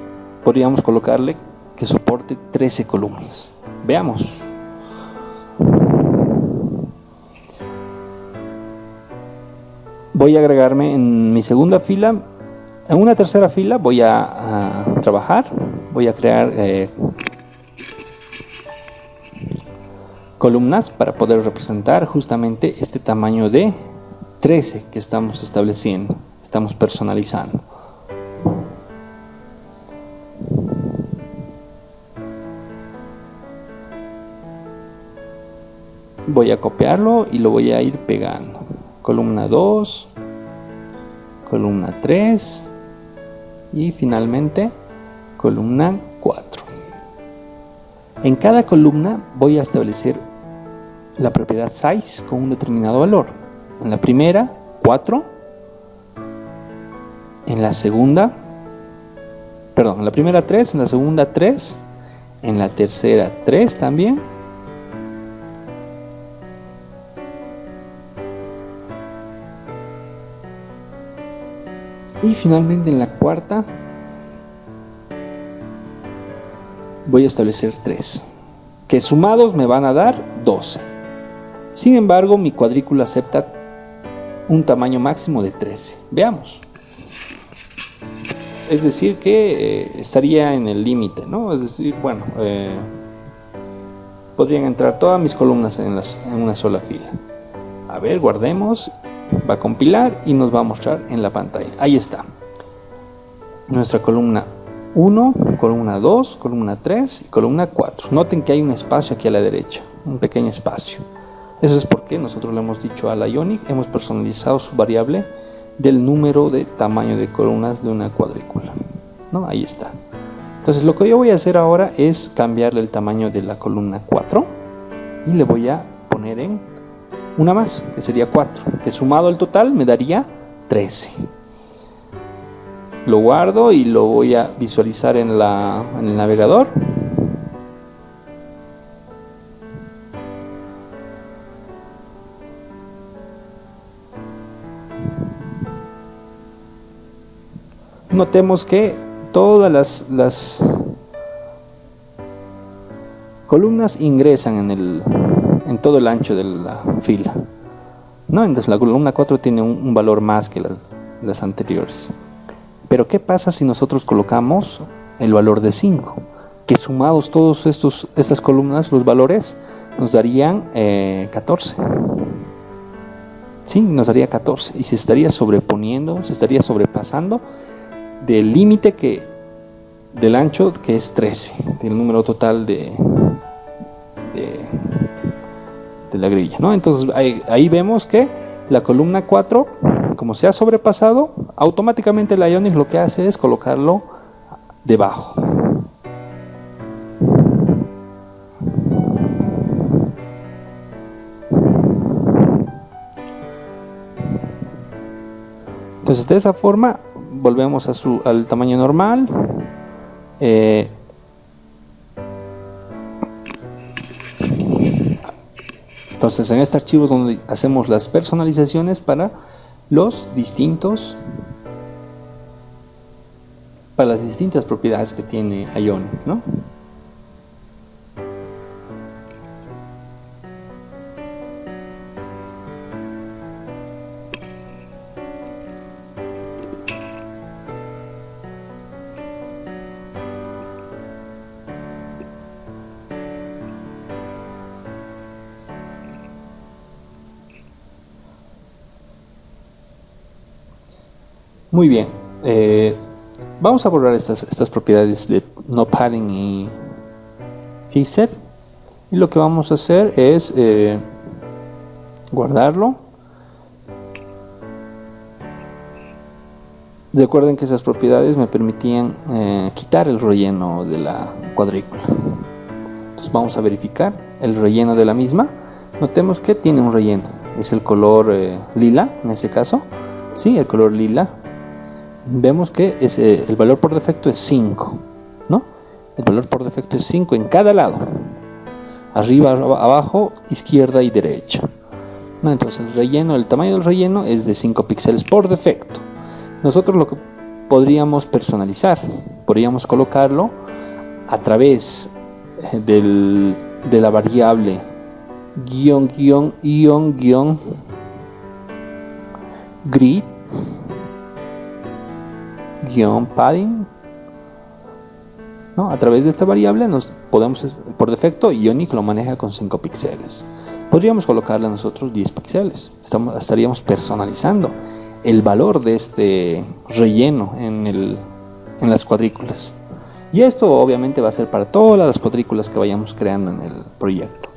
podríamos colocarle que soporte 13 columnas. Veamos. Voy a agregarme en mi segunda fila. En una tercera fila voy a trabajar. Voy a crear columnas para poder representar justamente este tamaño de 13 que estamos estableciendo, estamos personalizando. Voy a copiarlo y lo voy a ir pegando. Columna 2, columna 3 y finalmente columna 4. En cada columna voy a establecer la propiedad size con un determinado valor. En la primera 4, en la segunda, perdón, en la primera 3, en la segunda 3, en la tercera 3 también. Y finalmente en la cuarta voy a establecer 3, que sumados me van a dar 12. Sin embargo, mi cuadrícula acepta un tamaño máximo de 13. Veamos. Es decir que estaría en el límite, ¿no? Es decir, bueno, podrían entrar todas mis columnas en una sola fila. A ver, guardemos, va a compilar y nos va a mostrar en la pantalla. Ahí está. Nuestra columna 1, columna 2, columna 3 y columna 4. Noten que hay un espacio aquí a la derecha, un pequeño espacio. Eso es porque nosotros le hemos dicho a la Ionic, hemos personalizado su variable del número de tamaño de columnas de una cuadrícula, ¿no? Ahí está. Entonces lo que yo voy a hacer ahora es cambiarle el tamaño de la columna 4 y le voy a poner en una más, que sería 4, que sumado al total me daría 13. Lo guardo y lo voy a visualizar en el navegador. Notemos que todas las columnas ingresan en todo el ancho de la fila, ¿no? Entonces la columna 4 tiene un valor más que las anteriores. Pero ¿qué pasa si nosotros colocamos el valor de 5? Que sumados todos estas columnas, los valores, nos darían 14. Sí, nos daría 14. Y se estaría sobreponiendo, se estaría sobrepasando del límite del ancho, que es 13, del número total de la grilla, ¿no? Entonces ahí vemos que la columna 4, como se ha sobrepasado, automáticamente la Ionic lo que hace es colocarlo debajo. Entonces de esa forma volvemos al tamaño normal. Entonces en este archivo es donde hacemos las personalizaciones para las distintas propiedades que tiene Ionic, ¿no? Muy bien, vamos a borrar estas propiedades de no padding y fixed, y lo que vamos a hacer es guardarlo. Recuerden que esas propiedades me permitían quitar el relleno de la cuadrícula. Entonces vamos a verificar el relleno de la misma. Notemos que tiene un relleno, es el color lila en este caso, sí, el color lila. Vemos que el valor por defecto es 5, ¿no? El valor por defecto es 5 en cada lado, arriba, abajo, izquierda y derecha, ¿no? Entonces el tamaño del relleno es de 5 píxeles por defecto. Nosotros lo que podríamos personalizar, podríamos colocarlo a través de la variable grid padding, ¿no? A través de esta variable por defecto Ionic lo maneja con 5 píxeles. Podríamos colocarle nosotros 10 píxeles. Estaríamos personalizando el valor de este relleno en las cuadrículas. Y esto obviamente va a ser para todas las cuadrículas que vayamos creando en el proyecto.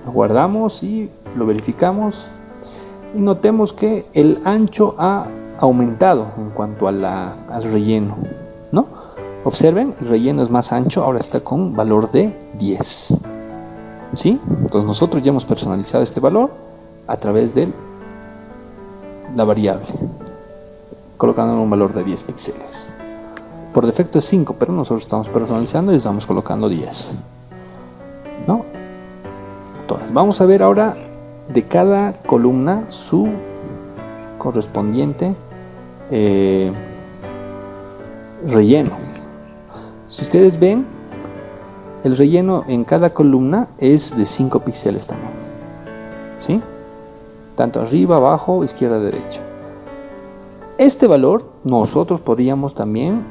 Lo guardamos y lo verificamos y notemos que el ancho ha aumentado en cuanto al relleno, ¿no? Observen, el relleno es más ancho, ahora está con valor de 10, ¿sí? Entonces nosotros ya hemos personalizado este valor a través de la variable, colocando un valor de 10 píxeles. Por defecto es 5, pero nosotros estamos personalizando y estamos colocando 10, ¿no? Entonces, vamos a ver ahora de cada columna su correspondiente relleno. Si ustedes ven, el relleno en cada columna es de 5 píxeles también, ¿sí? Tanto arriba, abajo, izquierda, derecha. Este valor nosotros podríamos también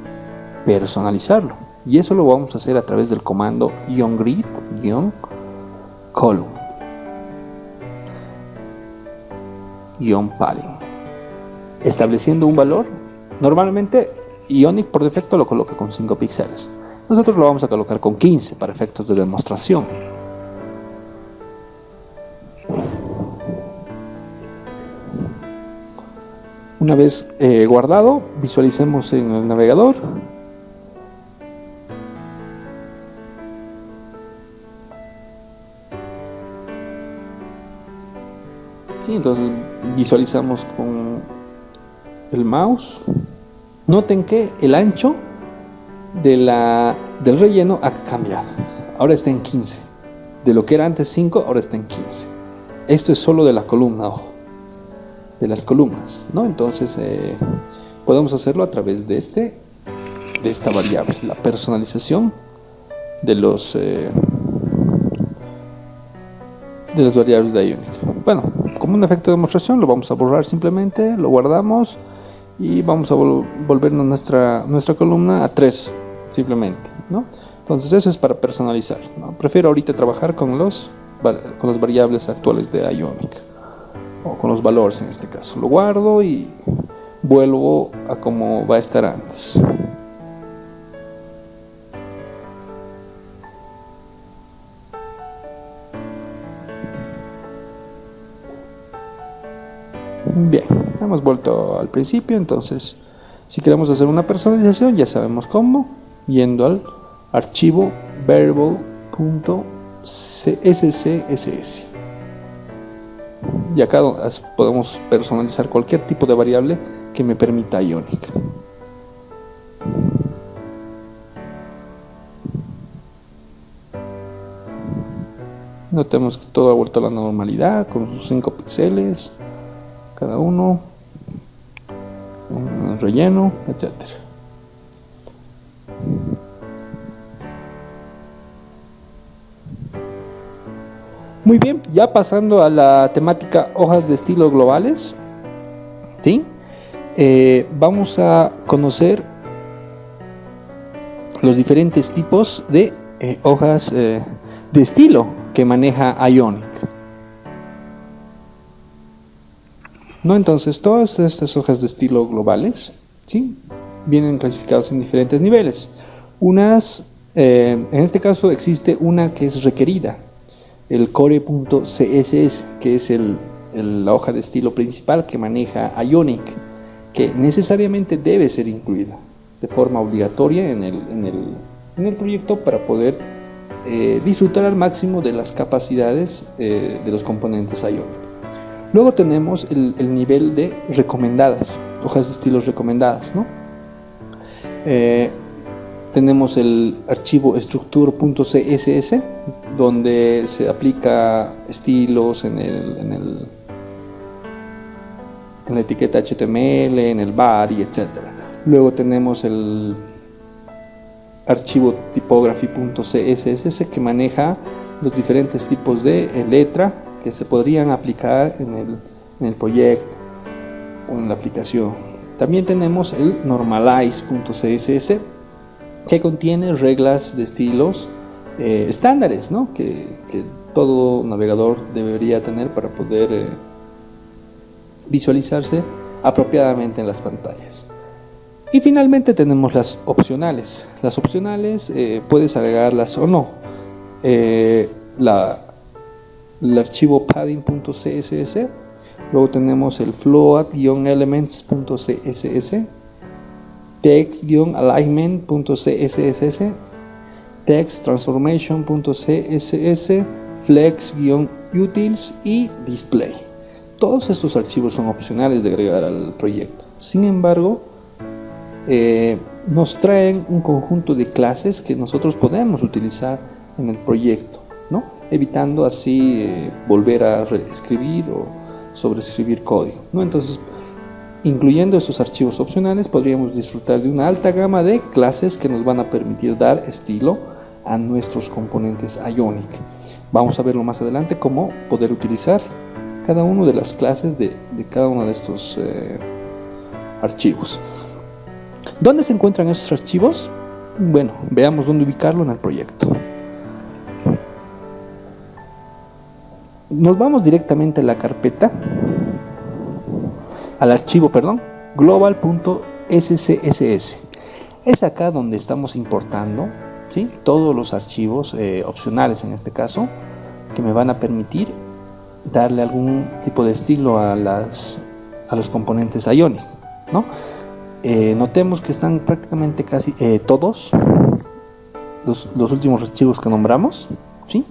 personalizarlo, y eso lo vamos a hacer a través del comando -grid-column -padding, estableciendo un valor. Normalmente Ionic por defecto lo coloca con 5 píxeles. Nosotros lo vamos a colocar con 15 para efectos de demostración. Una vez guardado, visualicemos en el navegador. Sí, entonces visualizamos con el mouse. Noten que el ancho del relleno ha cambiado. Ahora está en 15. De lo que era antes 5, ahora está en 15. Esto es solo de la columna, ojo, de las columnas, ¿no? Entonces podemos hacerlo a través de esta variable, la personalización de las variables de Ionic. Bueno, como un efecto de demostración lo vamos a borrar simplemente, lo guardamos y vamos a volver nuestra columna a 3 simplemente, ¿no? Entonces eso es para personalizar, ¿no? Prefiero ahorita trabajar con las variables actuales de Ionic, o con los valores en este caso. Lo guardo y vuelvo a como va a estar antes. Bien, hemos vuelto al principio. Entonces, si queremos hacer una personalización, ya sabemos cómo, yendo al archivo variable.scss, y acá podemos personalizar cualquier tipo de variable que me permita Ionic. Notemos que todo ha vuelto a la normalidad con sus 5 píxeles cada uno, un relleno, etc. Muy bien, ya pasando a la temática hojas de estilo globales, ¿sí? Vamos a conocer los diferentes tipos de hojas de estilo que maneja Ionic, ¿no? Entonces, todas estas hojas de estilo globales, ¿sí?, vienen clasificadas en diferentes niveles. En este caso existe una que es requerida, el core.css, que es la hoja de estilo principal que maneja Ionic, que necesariamente debe ser incluida de forma obligatoria en el proyecto para poder disfrutar al máximo de las capacidades de los componentes Ionic. Luego tenemos el nivel de recomendadas, hojas de estilos recomendadas, ¿no? Tenemos el archivo structure.css, donde se aplica estilos en la etiqueta HTML, en el body, etc. Luego tenemos el archivo typography.css, que maneja los diferentes tipos de letra que se podrían aplicar en el proyecto o en la aplicación. También tenemos el normalize.css, que contiene reglas de estilos estándares, ¿no?, que todo navegador debería tener para poder visualizarse apropiadamente en las pantallas. Y finalmente tenemos las opcionales. Las opcionales puedes agregarlas o no. El archivo padding.css, luego tenemos el float-elements.css, text-alignment.css, text transformation.css, flex-utils y display. Todos estos archivos son opcionales de agregar al proyecto. Sin embargo, nos traen un conjunto de clases que nosotros podemos utilizar en el proyecto, ¿no? evitando así volver a reescribir o sobreescribir código, ¿no? Entonces, incluyendo estos archivos opcionales, podríamos disfrutar de una alta gama de clases que nos van a permitir dar estilo a nuestros componentes Ionic. Vamos a verlo más adelante, cómo poder utilizar cada una de las clases de cada uno de estos archivos. ¿Dónde se encuentran estos archivos? Bueno, veamos dónde ubicarlo en el proyecto. Nos vamos directamente a la carpeta, al archivo, global.scss. Es acá donde estamos importando, ¿sí?, todos los archivos opcionales, en este caso, que me van a permitir darle algún tipo de estilo a los componentes Ionic, ¿no? Notemos que están prácticamente casi todos los últimos archivos que nombramos, ¿sí?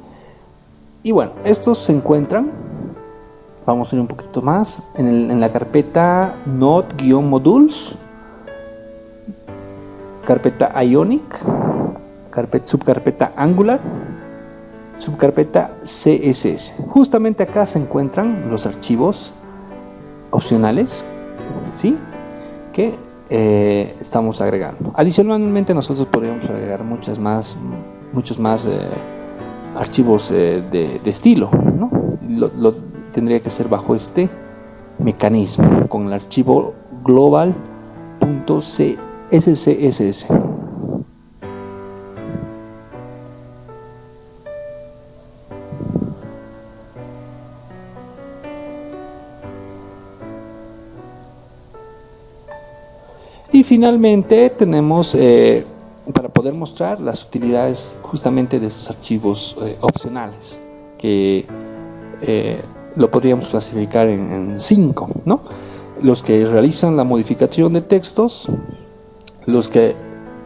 Y bueno, estos se encuentran, vamos a ir un poquito más, en la carpeta Node-Modules, carpeta Ionic, subcarpeta Angular, subcarpeta CSS. Justamente acá se encuentran los archivos opcionales, ¿sí?, que estamos agregando. Adicionalmente, nosotros podríamos agregar muchos más archivos de estilo, ¿no? Tendría que ser bajo este mecanismo, con el archivo global.cscss. Y finalmente tenemos, para poder mostrar las utilidades justamente de estos archivos opcionales, que lo podríamos clasificar en 5, ¿no? Los que realizan la modificación de textos, los que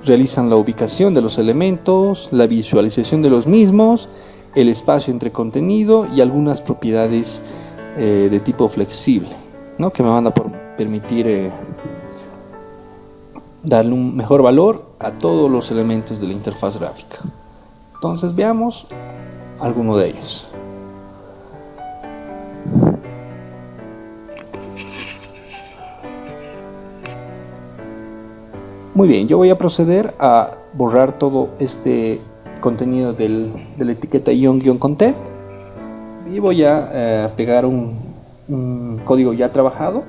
realizan la ubicación de los elementos, la visualización de los mismos, el espacio entre contenido y algunas propiedades de tipo flexible, ¿no?, que me van a permitir darle un mejor valor a todos los elementos de la interfaz gráfica. Entonces veamos alguno de ellos. Muy bien, yo voy a proceder a borrar todo este contenido de la etiqueta ion-content y voy a pegar un código ya trabajado.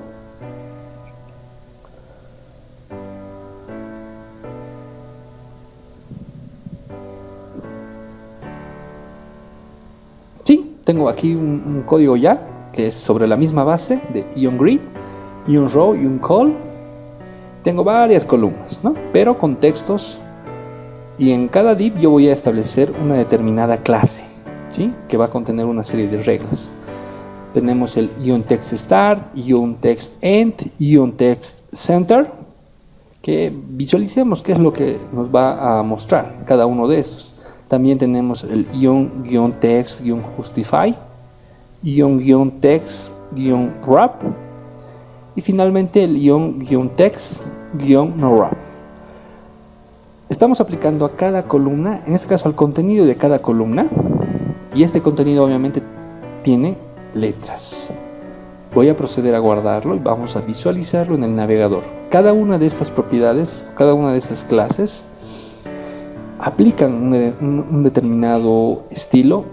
Sí, tengo aquí un código ya que es sobre la misma base de ion-grid, ion-row, ion-call. Tengo varias columnas, ¿no?, pero con textos, y en cada div yo voy a establecer una determinada clase, ¿sí?, que va a contener una serie de reglas. Tenemos el ion-text-start, ion-text-end, ion-text-center, que visualicemos qué es lo que nos va a mostrar cada uno de estos. También tenemos el ion-text-justify, ion-text-wrap, y finalmente el ion-text-no-wrap. Estamos aplicando a cada columna, en este caso al contenido de cada columna, y este contenido obviamente tiene letras. Voy a proceder a guardarlo y vamos a visualizarlo en el navegador. Cada una de estas propiedades, cada una de estas clases aplican un determinado estilo,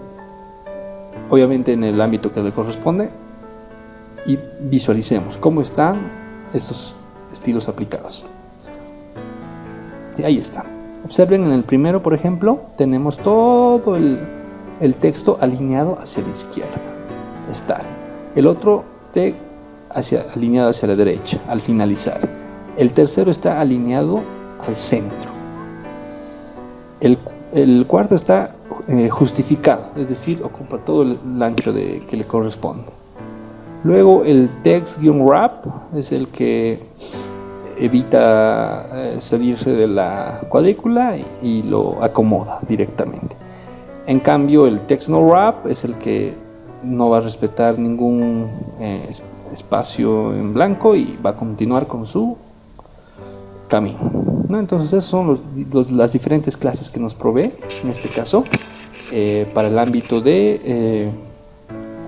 obviamente en el ámbito que le corresponde, y visualicemos cómo están estos estilos aplicados. Sí, ahí está. Observen, en el primero, por ejemplo, tenemos todo el texto alineado hacia la izquierda. Está. El otro alineado hacia la derecha, al finalizar. El tercero está alineado al centro. El cuarto está justificado, es decir, ocupa todo el ancho que le corresponde. Luego el text-wrap es el que evita salirse de la cuadrícula y lo acomoda directamente. En cambio, el text-no-wrap es el que no va a respetar ningún espacio en blanco y va a continuar con su camino, ¿no? Entonces esas son las diferentes clases que nos provee, en este caso, para el ámbito de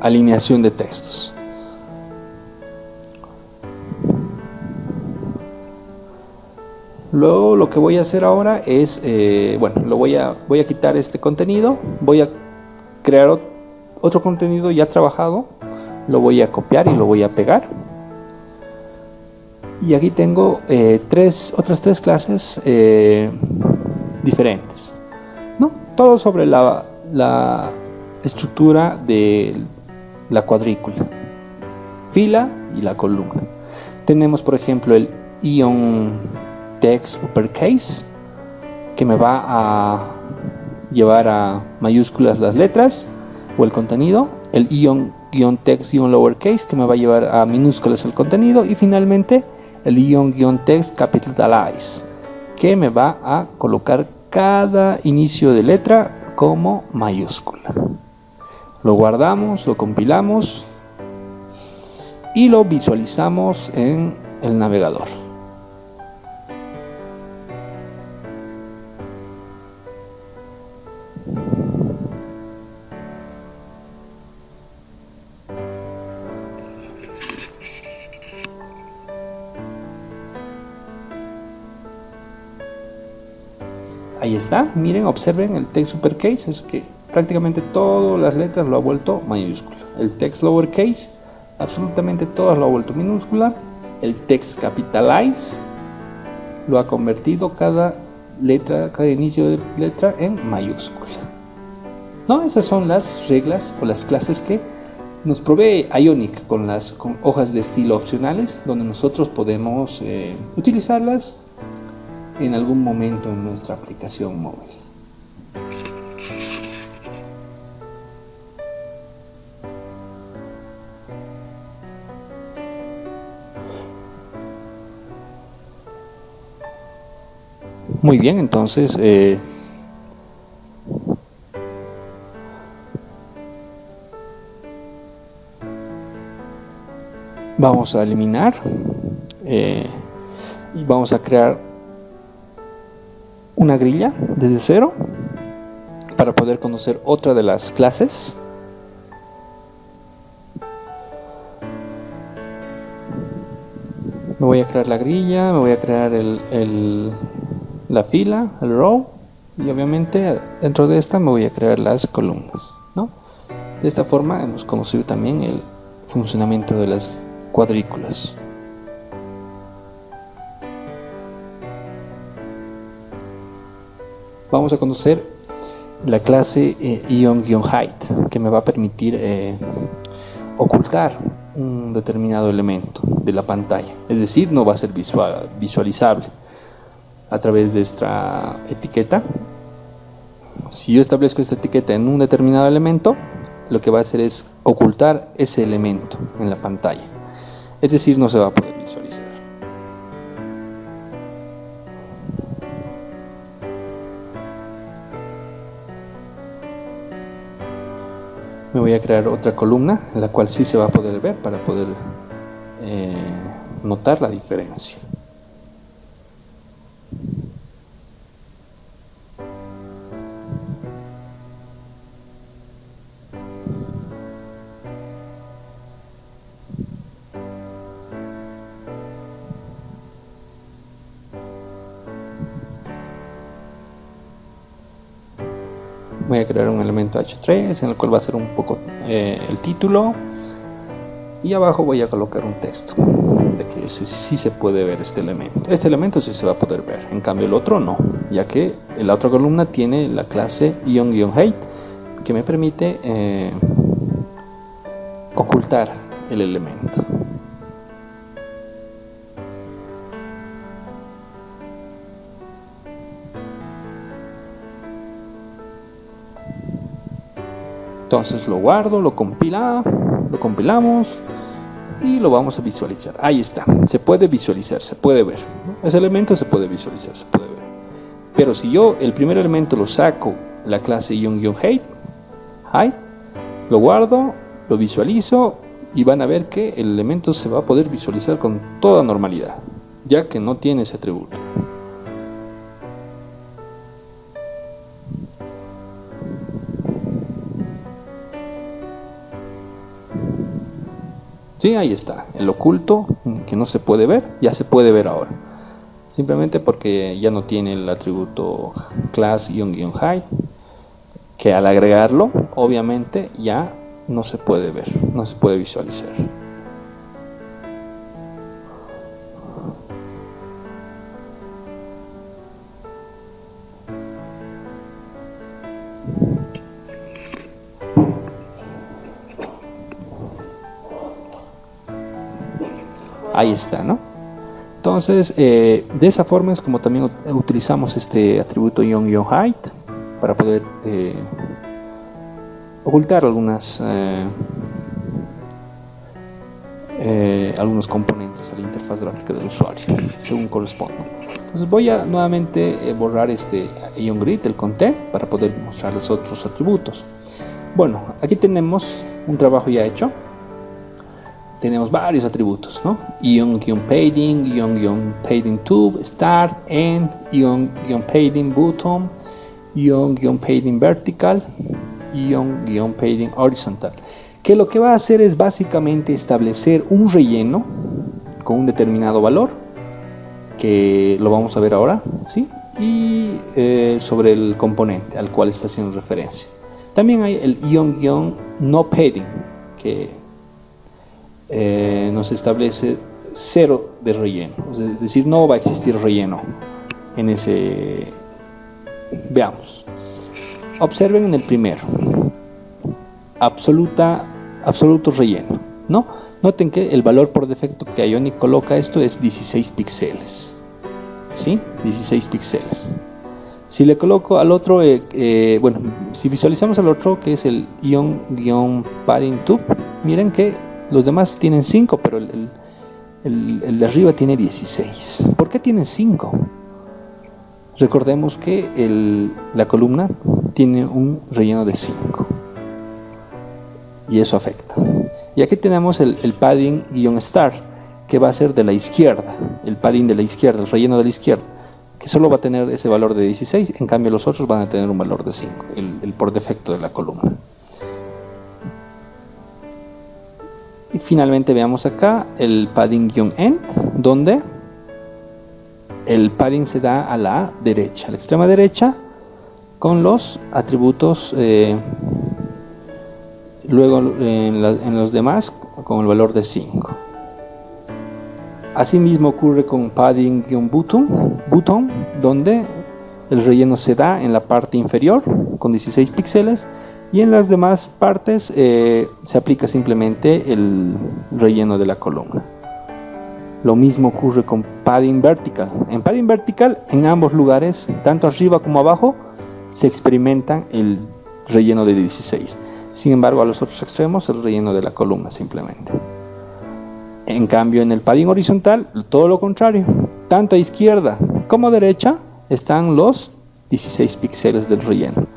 alineación de textos. Luego lo que voy a hacer ahora es, voy a quitar este contenido, voy a crear otro contenido ya trabajado, lo voy a copiar y lo voy a pegar. Y aquí tengo otras tres clases diferentes, ¿no? Todo sobre la estructura de la cuadrícula, fila y la columna. Tenemos, por ejemplo, el ion text uppercase, que me va a llevar a mayúsculas las letras o el contenido. El ion text lowercase, que me va a llevar a minúsculas el contenido. Y finalmente el ion text capitalize, que me va a colocar cada inicio de letra como mayúscula. Lo guardamos, lo compilamos y lo visualizamos en el navegador. Ahí está, miren, observen el text uppercase, es que prácticamente todas las letras lo ha vuelto mayúscula. El text lowercase, absolutamente todas lo ha vuelto minúscula. El text capitalize lo ha convertido cada inicio de letra en mayúscula. ¿No? Esas son las reglas o las clases que nos provee Ionic con hojas de estilo opcionales, donde nosotros podemos utilizarlas en algún momento en nuestra aplicación móvil. Muy bien, entonces vamos a eliminar y vamos a crear una grilla desde cero para poder conocer otra de las clases. Me voy a crear la grilla, me voy a crear la fila, el row, y obviamente dentro de esta me voy a crear las columnas, ¿no? De esta forma hemos conocido también el funcionamiento de las cuadrículas. Vamos a conocer la clase ion-height, que me va a permitir ocultar un determinado elemento de la pantalla, es decir, no va a ser visualizable a través de esta etiqueta. Si yo establezco esta etiqueta en un determinado elemento, lo que va a hacer es ocultar ese elemento en la pantalla, es decir, no se va a poder visualizar. Me voy a crear otra columna en la cual sí se va a poder ver para poder notar la diferencia. Voy a crear un elemento H3 en el cual va a ser un poco el título, y abajo voy a colocar un texto de que sí se puede ver este elemento. Este elemento sí se va a poder ver, en cambio el otro no, ya que la otra columna tiene la clase ion-height que me permite ocultar el elemento. Entonces lo guardo, lo compilamos y lo vamos a visualizar. Ahí está, se puede visualizar, se puede ver, ¿no? Ese elemento se puede visualizar, se puede ver. Pero si yo el primer elemento lo saco, la clase ion-height, lo guardo, lo visualizo y van a ver que el elemento se va a poder visualizar con toda normalidad, ya que no tiene ese atributo. Sí, ahí está, el oculto que no se puede ver, ya se puede ver ahora. Simplemente porque ya no tiene el atributo class -height, que al agregarlo, obviamente ya no se puede ver, no se puede visualizar. Ahí está, ¿no? Entonces, de esa forma es como también utilizamos este atributo -height para poder ocultar algunos componentes a la interfaz gráfica del usuario, según corresponda. Entonces voy a nuevamente borrar este Ion Grid, el content, para poder mostrarles otros atributos. Bueno, aquí tenemos un trabajo ya hecho. Tenemos varios atributos, ¿no? Ion-padding, Ion-padding tube, start, end, Ion-padding bottom, Ion-padding vertical, Ion-padding horizontal. Que lo que va a hacer es básicamente establecer un relleno con un determinado valor, que lo vamos a ver ahora, ¿sí? Y sobre el componente al cual está haciendo referencia. También hay el Ion-no-padding, que nos establece 0 de relleno, es decir, no va a existir relleno en ese. Veamos, observen en el primero, absoluto relleno, ¿no? Noten que el valor por defecto que Ionic coloca esto es 16 píxeles, ¿sí? 16 píxeles. Si le coloco al otro, bueno, si visualizamos al otro, que es el Ion-padding tube, miren que los demás tienen 5, pero el de arriba tiene 16. ¿Por qué tienen 5? Recordemos que la columna tiene un relleno de 5 y eso afecta. Y aquí tenemos el padding-star, que va a ser de la izquierda, el padding de la izquierda, el relleno de la izquierda, que solo va a tener ese valor de 16, en cambio los otros van a tener un valor de 5, el por defecto de la columna. Y finalmente veamos acá el padding-end, donde el padding se da a la derecha, a la extrema derecha, con los atributos, luego en los demás con el valor de 5. Asimismo ocurre con padding-bottom, donde el relleno se da en la parte inferior con 16 píxeles, y en las demás partes se aplica simplemente el relleno de la columna. Lo mismo ocurre con padding vertical. En padding vertical, en ambos lugares, tanto arriba como abajo, se experimenta el relleno de 16. Sin embargo, a los otros extremos, el relleno de la columna simplemente. En cambio, en el padding horizontal, todo lo contrario. Tanto a izquierda como a derecha están los 16 píxeles del relleno.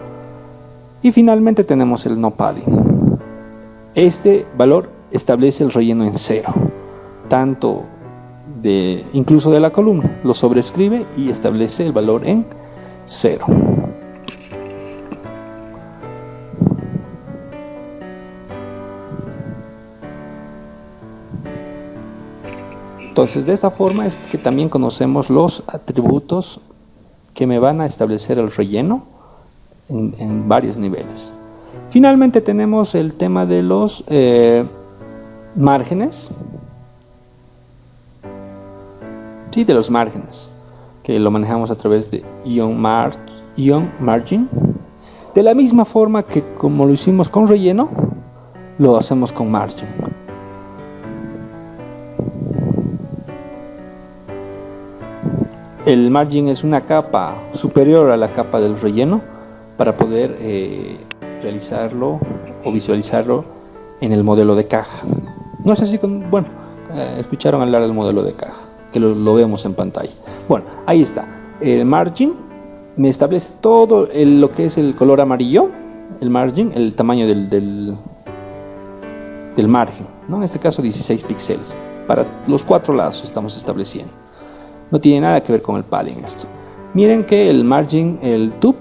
Y finalmente tenemos el no padding. Este valor establece el relleno en 0, tanto incluso de la columna, lo sobrescribe y establece el valor en 0. Entonces, de esta forma es que también conocemos los atributos que me van a establecer el relleno en varios niveles. Finalmente tenemos el tema de los márgenes. Sí, de los márgenes, que lo manejamos a través de Ion Margin. De la misma forma que como lo hicimos con relleno, lo hacemos con margin. El margin es una capa superior a la capa del relleno para poder realizarlo o visualizarlo en el modelo de caja. No sé si escucharon hablar del modelo de caja, que lo vemos en pantalla. Bueno, ahí está. El margin me establece todo lo que es el color amarillo, el margin, el tamaño del margen, ¿no? En este caso 16 píxeles. Para los 4 lados estamos estableciendo. No tiene nada que ver con el padding esto. Miren que el margin, el tube,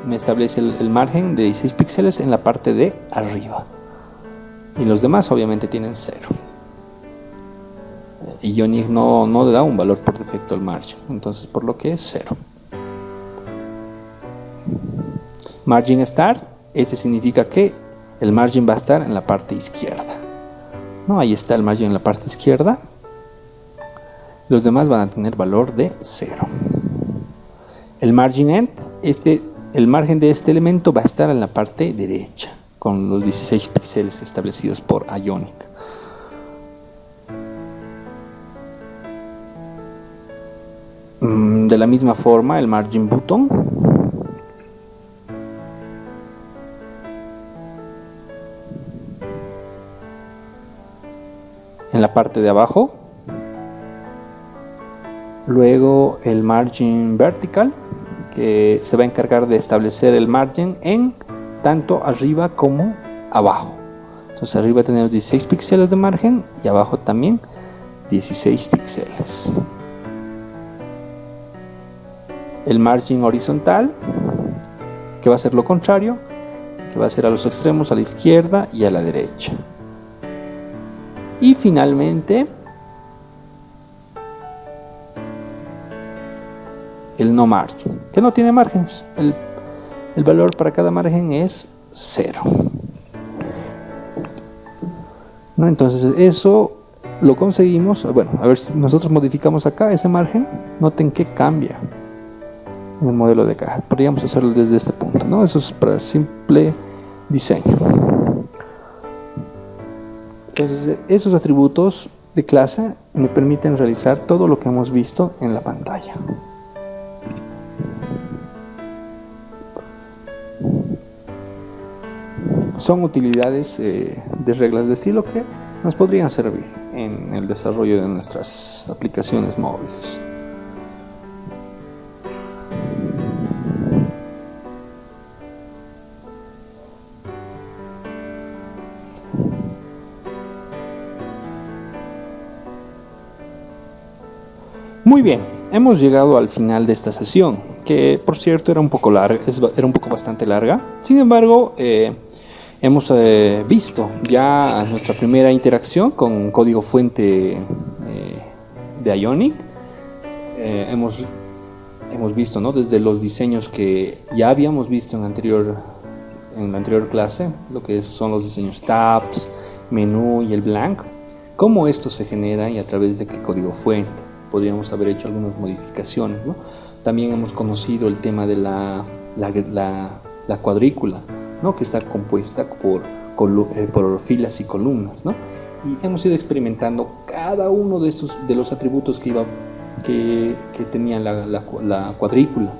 me establece el margen de 16 píxeles en la parte de arriba. Y los demás obviamente tienen 0. Ionic no le da un valor por defecto al margin, entonces por lo que es 0. Margin start, este significa que el margin va a estar en la parte izquierda. No, ahí está el margin en la parte izquierda. Los demás van a tener valor de 0. El margin end, el margen de este elemento va a estar en la parte derecha, con los 16 píxeles establecidos por Ionic. De la misma forma, el margin button en la parte de abajo. Luego el margin vertical, que se va a encargar de establecer el margen en tanto arriba como abajo. Entonces arriba tenemos 16 píxeles de margen y abajo también 16 píxeles. El margin horizontal, que va a ser lo contrario, que va a ser a los extremos, a la izquierda y a la derecha. Y finalmente el no margin, que no tiene márgenes. El valor para cada margen es 0. ¿No? Entonces eso lo conseguimos. Bueno, a ver si nosotros modificamos acá ese margen. Noten que cambia en el modelo de caja. Podríamos hacerlo desde este punto, ¿no? Eso es para simple diseño. Entonces esos atributos de clase me permiten realizar todo lo que hemos visto en la pantalla. Son utilidades de reglas de estilo que nos podrían servir en el desarrollo de nuestras aplicaciones móviles. Muy bien, hemos llegado al final de esta sesión, que por cierto era un poco larga, bastante larga. Sin embargo, hemos visto ya nuestra primera interacción con un código fuente de Ionic. Hemos visto, ¿no?, desde los diseños que ya habíamos visto en la anterior clase, lo que son los diseños tabs, menú y el blank, cómo esto se genera y a través de qué código fuente. Podríamos haber hecho algunas modificaciones, ¿no? También hemos conocido el tema de la cuadrícula, ¿no?, que está compuesta por filas y columnas, ¿no? Y hemos ido experimentando cada uno de los atributos que tenía la cuadrícula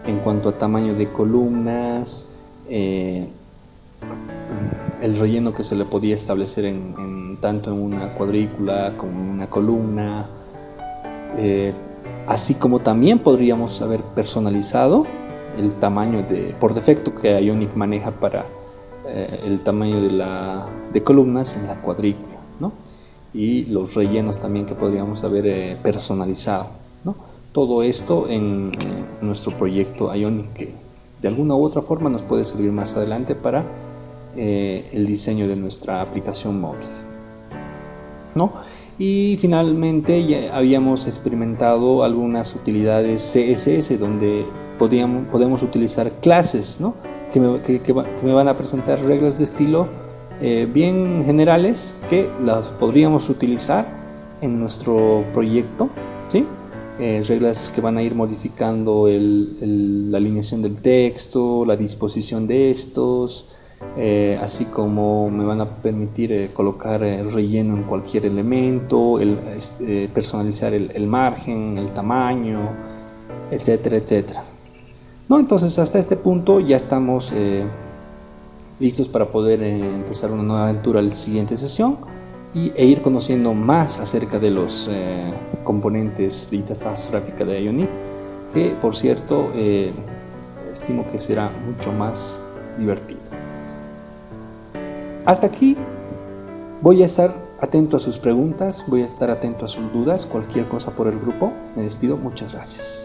en cuanto a tamaño de columnas, el relleno que se le podía establecer tanto en una cuadrícula como en una columna, así como también podríamos haber personalizado el tamaño por defecto que Ionic maneja para el tamaño de columnas en la cuadrícula, ¿no? Y los rellenos también que podríamos haber personalizado, ¿no? Todo esto en nuestro proyecto Ionic, que de alguna u otra forma nos puede servir más adelante para el diseño de nuestra aplicación móvil, ¿no? Y finalmente ya habíamos experimentado algunas utilidades CSS donde podemos utilizar clases, ¿no?, que me van a presentar reglas de estilo bien generales que las podríamos utilizar en nuestro proyecto, ¿sí? Reglas que van a ir modificando la alineación del texto, la disposición de estos, así como me van a permitir colocar relleno en cualquier elemento, personalizar el margen, el tamaño, etcétera, etcétera. ¿No? Entonces hasta este punto ya estamos listos para poder empezar una nueva aventura en la siguiente sesión e ir conociendo más acerca de los componentes de interfaz gráfica de Ionic, que por cierto estimo que será mucho más divertido. Hasta aquí voy a estar atento a sus preguntas, voy a estar atento a sus dudas, cualquier cosa por el grupo. Me despido, muchas gracias.